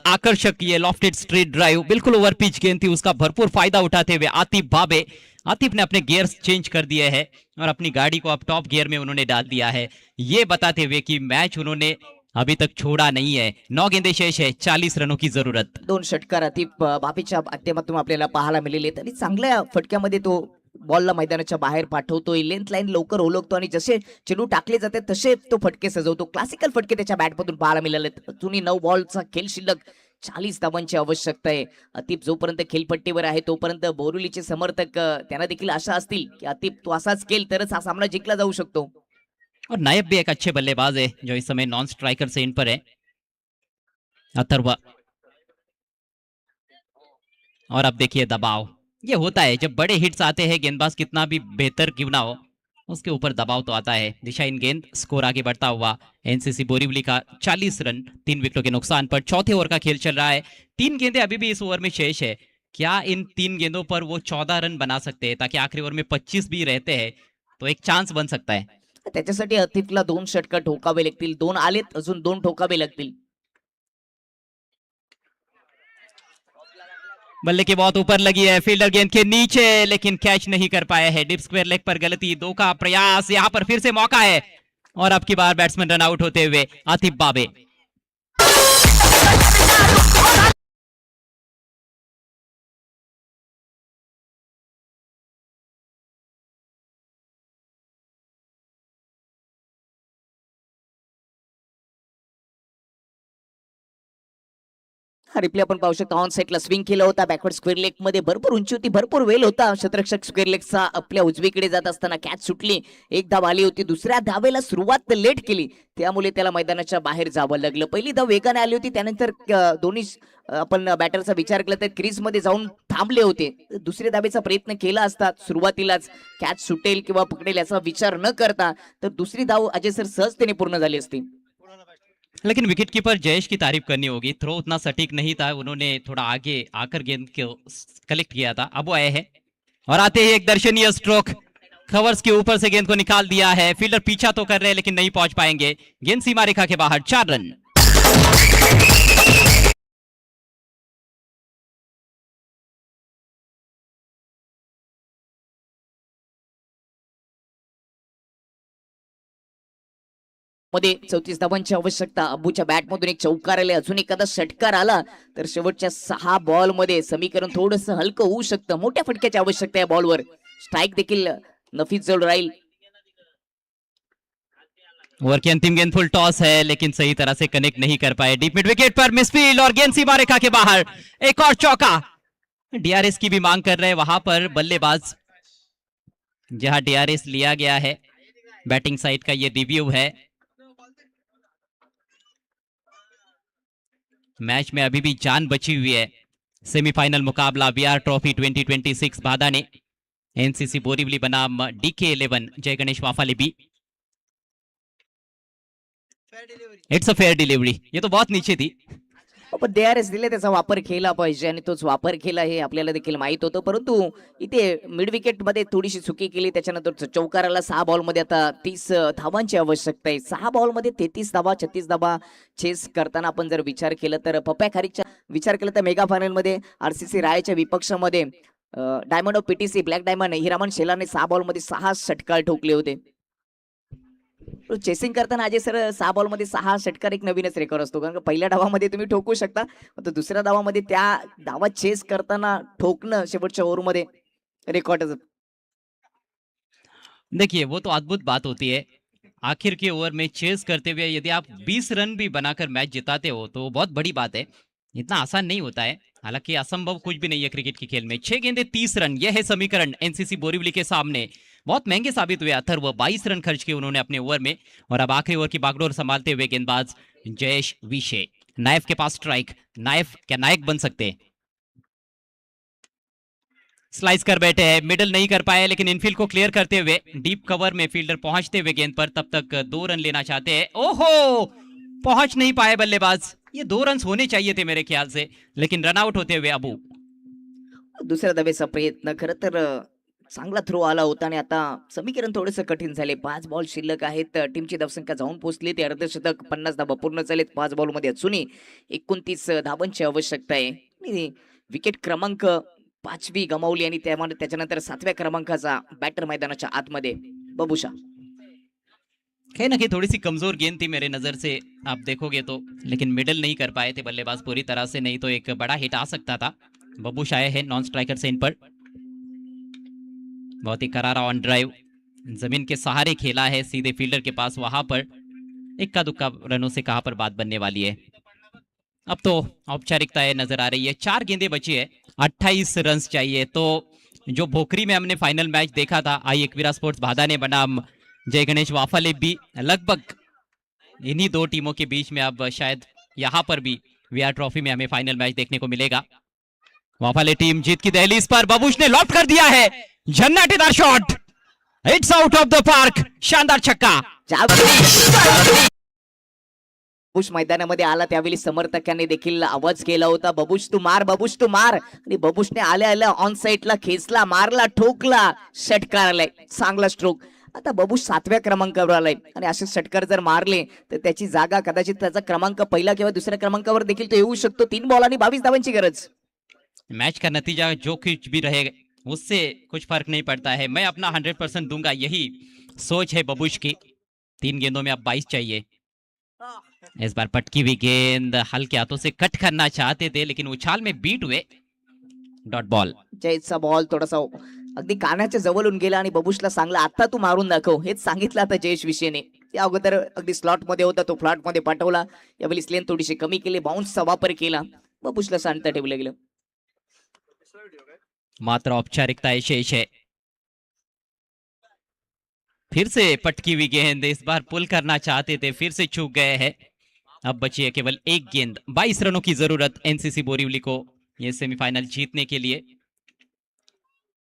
आकर्षक ये लॉफ्टेड स्ट्रेट ड्राइव, बिल्कुल ओवर पिच गेंद थी, उसका भरपूर फायदा उठाते हुए आतिफ भाबे. आतिफ ने अपने गियर्स चेंज कर दिए हैं और अपनी गाड़ी को अब टॉप गियर में उन्होंने डाल दिया है, ये बताते हुए कि मैच उन्होंने अभी तक छोड़ा नहीं है. 9 गेंदे शेष है, 40 रनों की जरूरत. 2 षटकार आतिफ बाबेच्या माध्यमातून आपल्याला पाहायला मिळाले आहेत आणि चांगल्या फटक्यामध्ये तो बॉलला मैदानाच्या बाहेर पाठवतोय. लेंथ लाईन लवकर ओळखतो आणि जसे चेंडू टाकले जाते तसे तो फटके सजवतो. क्लासिकल फटके त्याच्या बॅटमधून पाहायला मिळाले. जुनी 9 बॉलचा खेळ शिल्लक 40 धावांची आवश्यकता आहे. अतिप जोपर्यंत खेळपट्टीवर आहे तोपर्यंत बोरिवलीचे समर्थक त्यांना देखील आशा असतील की अतिप तो असाच खेळ तरच हा सामना जिंकला जाऊ शकतो. और नायब भी एक अच्छे बल्लेबाज है जो इस समय नॉन स्ट्राइकर से इन पर है। अथर्व, और अब देखिए दबाव, ये होता है जब बड़े हिट्स आते हैं, गेंदबाज कितना भी बेहतर क्यों ना हो उसके ऊपर दबाव तो आता है। दिशा इन गेंद, स्कोर आगे बढ़ता हुआ एनसीसी बोरीवली का 40 रन 3 विकेटों के नुकसान पर। चौथे ओवर का खेल चल रहा है, 3 गेंदें अभी भी इस ओवर में शेष है। क्या इन 3 गेंदों पर वो 14 रन बना सकते हैं ताकि आखिरी ओवर में 25 भी रहते हैं तो एक चांस बन सकता है। त्याच्यासाठी अतिपला 2 षटकार ठोकावे लागतील. 2 आलेत, अजून 2 ठोकावे लागतील. बल्ले की बहुत ऊपर लगी है, फील्डर गेंद के नीचे लेकिन कैच नहीं कर पाए हैं। डिप स्क्वायर लेग पर गलती, 2 का प्रयास, यहां पर फिर से मौका है और अब की बार बैट्समैन रन आउट होते हुए आतिफ बाबे। हा रिप्ले आपण पाहू शकतो. ऑन साईडला स्विंग केला होता. बॅकवर्ड स्क्वेअर लेग मध्ये भरपूर उंची होती, भरपूर वेल होता. शतरक्षक स्क्वेअर लेगचा आपल्या उजवीकडे जात असताना कॅच सुटली. एक धाव आली होती. दुसऱ्या धावेला सुरुवात लेट केली, त्यामुळे त्याला मैदानाच्या बाहेर जावं लागलं. पहिली धाव वेगाने आली होती, त्यानंतर दोन्ही आपण बॅटरचा विचार केला तर क्रीज मध्ये जाऊन थांबले होते. दुसऱ्या धावेचा प्रयत्न केला असता सुरुवातीलाच कॅच सुटेल किंवा पकडेल याचा विचार न करता, तर दुसरी धाव अजय सर सहजतेने पूर्ण झाली असती. लेकिन विकेटकीपर जयेश की तारीफ करनी होगी, थ्रो उतना सटीक नहीं था, उन्होंने थोड़ा आगे आकर गेंद को कलेक्ट किया था। अब वो आए हैं और आते ही एक दर्शनीय स्ट्रोक, कवर्स के ऊपर से गेंद को निकाल दिया है। फील्डर पीछा तो कर रहे हैं लेकिन नहीं पहुंच पाएंगे। गेंद सीमा रेखा के बाहर, 4 रन। मध्ये 34 धावांची आवश्यकता. अबूच्या बॅट मधून एक चौकार आले, अजून एखादा षटकार आला तर शेवटच्या 6 बॉल मध्ये समीकरण थोडंसं हलकं होऊ शकतं. मोठ्या फटक्याची आवश्यकता आहे बॉलवर. स्ट्राइक देखील नफीस जवळ राहील. ओवर की अंतिम गेंद फुल टॉस है लेकिन सही तरह से कनेक्ट नहीं कर पाए। डीप मिड विकेट पर मिसफील्ड और गेंद सीमा रेखा के बाहर। एक और चौका, डीआरएस की भी मांग कर रहे हैं वहां पर बल्लेबाज, जहां डीआरएस लिया गया है। बैटिंग साइड का ये रिव्यू है। मैच में अभी भी जान बची हुई है। सेमीफाइनल मुकाबला वीआर ट्रॉफी 2026 बादाने एनसीसी बोरीवली बनाम DK11 Jay Ganesh Wafale B. It's a fair delivery, ये तो बहुत नीचे थी। पण DRS दिले, त्याचा वापर केला पाहिजे आणि तोच वापर केला हे आपल्याला देखील माहित होतं. परंतु इथे मिड विकेट मध्ये थोडीशी चुकी केली. त्याच्यानंतर चौकाराला 6 बॉल मध्ये आता 30 धावांची आवश्यकता आहे. 6 बॉल मध्ये 33 धावा, 36 धावा चेस करताना आपण जर विचार केला तर पप्प्या खारीकचा विचार केला तर मेगा फायनल मध्ये RCC रायच्या विपक्षामध्ये diamond of PTC black diamond Hiraman शेलारने 6 बॉल मध्ये 6 षटकार ठोकले होते. चेसिंग करताना अजय सर 6 बॉल मध्ये 6 षटकार एक नवीनच रेकॉर्ड असतो, कारण पहिल्या डावामध्ये तुम्ही ठोकू शकता, तर दुसऱ्या डावामध्ये त्या डावा चेस करताना ठोकणं शेवटच्या ओव्हरमध्ये रेकॉर्ड. देखिए वो तो अद्भुत बात होती है, आखिर के ओवर में चेस करते हुए यदि आप 20 रन भी बनाकर मैच जिताते हो तो बहुत बड़ी बात है। इतना आसान नहीं होता है, हालांकि असंभव कुछ भी नहीं है क्रिकेट के खेल में। 6 गेंदे 30 रन, यह है समीकरण एनसीसी बोरीवली के सामने। बहुत महंगे साबित हुए अथर्व, 22 रन खर्च किए उन्होंने अपने ओवर में। और अब आखिरी ओवर की बागडोर संभालते हुए गेंदबाज जयेश विशे। नायफ के पास स्ट्राइक, नायफ क्या नायक बन सकते हैं? स्लाइस कर बैठे हैं, मिडल नहीं कर पाए लेकिन इनफील्ड को क्लियर करते हुए डीप कवर में फील्डर पहुंचते हुए गेंद पर, तब तक 2 रन लेना चाहते हैं। ओहो, पहुंच नहीं पाए बल्लेबाज। ये 2 रन होने चाहिए थे मेरे ख्याल से, लेकिन रन आउट होते हुए अबू। दुसऱ्या धावेचा प्रयत्न, खरं तर चांगला थ्रो आला होता आणि आता समीकरण थोडंसं कठीण झाले. 5 बॉल शिल्लक आहेत, टीमची धावसंख्या जाऊन पोहोचली ते अर्धशतक, 50 धावा पूर्ण झालेत. 5 बॉल मध्ये अजूनही 29 धावांची आवश्यकता आहे. विकेट क्रमांक 5वी गमावली आणि त्याच्यानंतर 7व्या क्रमांकाचा बॅटर मैदानाच्या आतमध्ये बबुशा. कहीं ना कहीं थोड़ी सी कमजोर गेंद थी मेरे नजर से, आप देखोगे तो, लेकिन मिडल नहीं कर पाए थे बल्लेबाज पूरी तरह से, नहीं तो एक बड़ा हिट आ सकता था। बबूश आए हैं नॉन स्ट्राइकर से इन पर। बहुत ही करारा ऑन ड्राइव, जमीन के सहारे खेला है सीधे फील्डर के पास, वहां पर इक्का दुक्का रनों से कहां पर बात बनने वाली है। अब तो औपचारिकताएं नजर आ रही है, 4 गेंदें बची है, 28 रन चाहिए। तो जो भोकरी में हमने फाइनल मैच देखा था आई एकवीरा स्पोर्ट्स भादाने बनाम जय गणेश वाफाले भी, लगभग इन्हीं दो टीमों के बीच में अब शायद यहाँ पर भी वीआर ट्रॉफी में हमें फाइनल मैच देखने को मिलेगा। वाफाले टीम जीत की दहलीज पर, बाबूश ने लॉफ्ट कर दिया है, झन्नाटेदार shot, it's out of the park, शानदार छक्का। बबुश मैदानामध्ये आला त्यावेळी समर्थकांनी देखील आवाज केला होता, बबुश तू मार, बबुश तू मार. आणि बबुशने आल्या आल्या ऑन साईडला खेचला, मारला, ठोकला, षटकार आलाय, चांगला स्ट्रोक. आता बबुश 7व्या क्रमांकावर आलाय आणि असे षटकार जर मारले तर त्याची जागा कदाचित त्याचा क्रमांक पहिला किंवा दुसऱ्या क्रमांकावर देखील तो येऊ शकतो. 3 बॉल आणि 22 धावांची गरज. मैच का नतीजा जो कुछ भी रहे उससे कुछ फर्क नहीं पड़ता है, मैं अपना 100% दूंगा, यही सोच है बबुश की। 3 गेंदों में अब 22 चाहिए। इस बार पटकी हुई गेंद हल्के हाथों से कट करना चाहते थे लेकिन उछाल में बीट हुए, डॉट बॉल। जयचा बॉल थोडासा अगदी कानाच्या जवळून गेला आणि बबुशला सांगला आता तू मारून दाखव, हेच सांगितलं आता जयेश विषयने. त्या अगोदर अगदी स्लॉट मध्ये होता तो, फ्लॉट मध्ये पाठवला, यावेळी लेन थोडीशी कमी केली, बाउन्सचा वापर केला, बबुशला शांत ठेवलं गेलं. मात्र औपचारिकता शेष है, फिर से पटकी हुई गेंद, इस बार पुल करना चाहते थे, फिर से चूक गए हैं। अब बची है केवल एक गेंद, 22 रनों की जरूरत एनसीसी बोरीवली को ये सेमीफाइनल जीतने के लिए।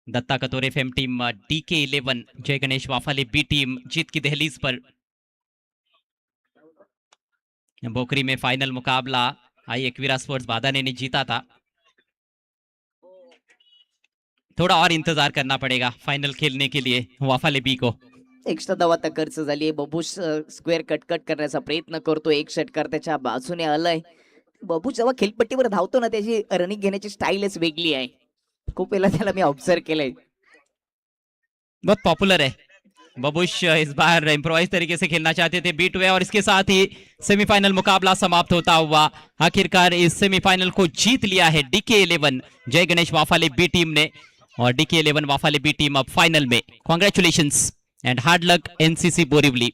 Datta Kathore fame team DK11 Jay Ganesh Wafale बी टीम जीत की दहलीज पर। बोकरी में फाइनल मुकाबला आई एकवीरा स्पोर्ट्स बादाने ने जीता था, थोड़ा और इंतजार करना पड़ेगा फाइनल खेलने के लिए वाफाले बी को। एक्स्ट्रा धावा आता खर्च झाली. बबुश स्क्वेअर कटकट करण्याचा प्रयत्न करतो, एक षटकार त्याच्या बाजूने आलाय. बबुश जेव्हा खेलपट्टीवर धावतो ना त्याची रनिंग घेण्याची स्टाईलच वेगळी आहे. खूप वेळा त्याला मी ऑब्झर्व केलंय. बहुत पॉपुलर है बबुश, इस बार इम्प्रोवाइज तरीके से खेलना चाहते थे, बीट हुए और इसके साथ ही सेमीफाइनल मुकाबला समाप्त होता हुआ आखिरकार इस सेमीफाइनल को जीत लिया है DK11 जय गणेश वाफाले बी टीम ने, और DK11 वाफाले बी टीम अब फाइनल में। कॉन्ग्रेचुलेशंस एंड हार्ड लक एनसीसी बोरीवली।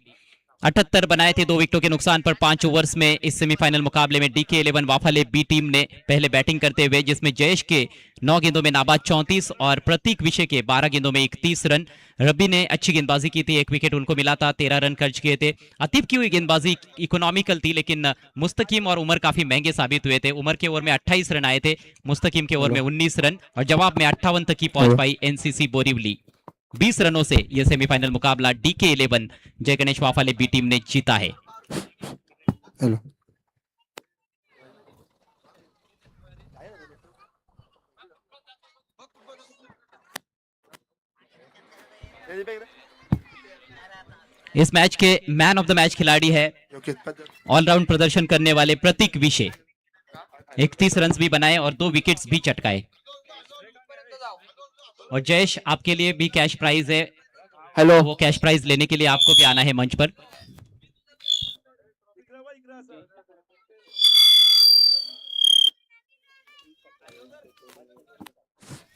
78 बनाए थे 2 विकेटों के नुकसान पर 5 ओवर्स में इस सेमीफाइनल मुकाबले में DK11 वाफाले बी टीम ने पहले बैटिंग करते हुए, जिसमें जयेश के 9 गेंदों में नाबाद 34 और प्रतीक विषय के 12 गेंदों में 31 रन। रब्बी ने अच्छी गेंदबाजी की थी, 1 विकेट उनको मिला था, 13 रन खर्च किए थे। अतीब की हुई गेंदबाजी इकोनॉमिकल थी लेकिन मुस्तकीम और उमर काफी महंगे साबित हुए थे। उमर के ओवर में 28 रन आए थे, मुस्तकीम के ओवर में 19 रन और जवाब में 58 तक ही पहुंच पाई एनसीसी बोरीवली। 20 रनों से यह सेमीफाइनल मुकाबला DK11 जय गणेश वाफाले बी टीम ने जीता है। Hello is match K man of the match खिलाड़ी है ऑलराउंड प्रदर्शन करने वाले प्रतीक विषय, 31 रन भी बनाए और 2 विकेट्स भी चटकाए। और जयेश आपके लिए भी कैश प्राइज है, हेलो वो कैश प्राइज लेने के लिए आपको भी आना है मंच पर।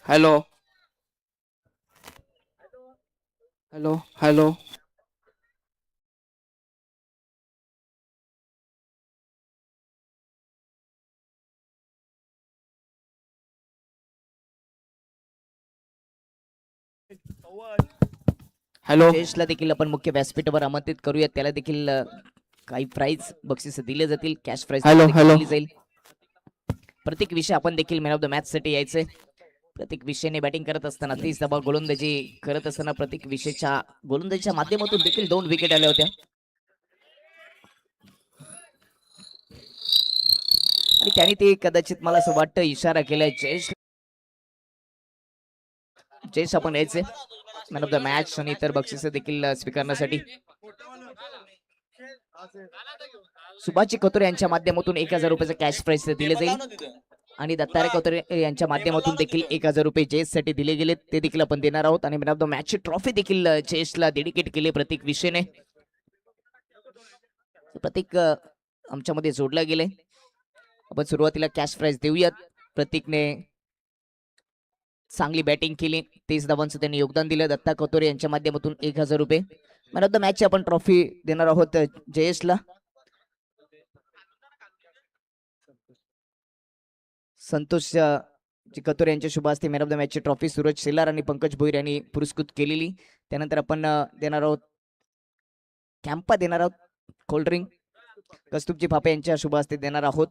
हेलो हेलो हेलो हेलो जयेशला देखील आपण मुख्य व्यासपीठावर आमंत्रित करूया, त्याला देखील काही प्राइज बक्षीस दिले जातील, कॅश प्राइज हॅलो, हॅलो. दिली जाईल. प्रत्येक विषय आपण देखील मॅन ऑफ द मॅच साठी यायचंय. प्रत्येक विषयाने बॅटिंग करत असताना 30 धावा गोलंदाजी करत असताना प्रत्येक विषयाच्या गोलंदाजीच्या माध्यमातून देखील 2 विकेट आल्या होत्या आणि त्यांनी ते कदाचित मला असं वाटतं इशारा केलाय जयेश आपण यायचे मॅन ऑफ द मॅच आणि इतर बक्षिसे देखील स्वीकारण्यासाठी. सुभाष कतोरे यांच्या माध्यमातून 1000 रुपयाचं कॅश प्राइज दिले जाईल आणि दत्तारे कतोरे यांच्या माध्यमातून देखील 1000 रुपये जयेश साठी दिले गेले, ते देखील आपण देणार आहोत. आणि मॅन ऑफ द मॅच ची ट्रॉफी देखील जयेशला डेडिकेट केली प्रत्येक विषयने. प्रत्येक आमच्यामध्ये जोडला गेले. आपण सुरुवातीला कॅश प्राइज देऊयात. प्रत्येकने चांगली बॅटिंग केली, 30 धावांचं त्यांनी योगदान दिलं. दत्ता कतोरे यांच्या माध्यमातून 1000 रुपये. मॅन ऑफ द मॅच ची आपण ट्रॉफी देणार आहोत जयेशला. संतोष कतोरे यांच्या शुभ हस्ते मॅन ऑफ द मॅचची ट्रॉफी सूरज शेलार आणि पंकज भोईर यांनी पुरस्कृत केलेली. त्यानंतर आपण देणार आहोत कॅम्पा देणार आहोत कोल्ड्रिंक कस्तुबजी फापे यांच्या शुभ हस्ते देणार आहोत,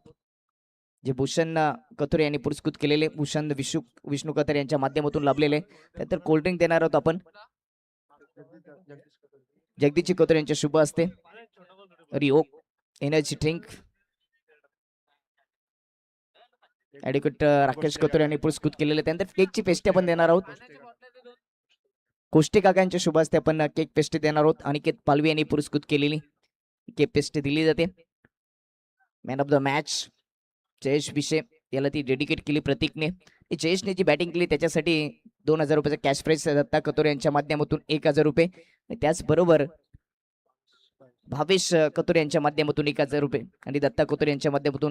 जे भूषण कथोरे यांनी पुरस्कृत केलेले भूषण विष्णू कथोरे यांच्या माध्यमातून लाभलेले. त्यानंतर कोल्ड्रिंक देणार आहोत आपण जगदीशजी कथोरे यांच्या शुभ हस्ते Rio energy drink. Advocate Rakesh Kathore यांनी पुरस्कृत केलेले. त्यानंतर केकची पेस्ट्री आपण देणार आहोत. कोष्टे काका यांच्या शुभ हस्ते आपण केक पेस्ट्री देणार आहोत. अनिकेत पालवी यांनी पुरस्कृत केलेली केक पेस्ट्री दिली जाते. Man of the match Jayesh विषय याला ती डेडिकेट केली प्रतीकने. जयेशने जी बॅटिंग केली त्याच्यासाठी 2000 रुपयाचा कॅश प्राइज दत्ता कतोरे यांच्या माध्यमातून 1000 रुपये. त्याचबरोबर भावेश कतोरे यांच्या माध्यमातून 1000 रुपये आणि दत्ता कतोरे यांच्या माध्यमातून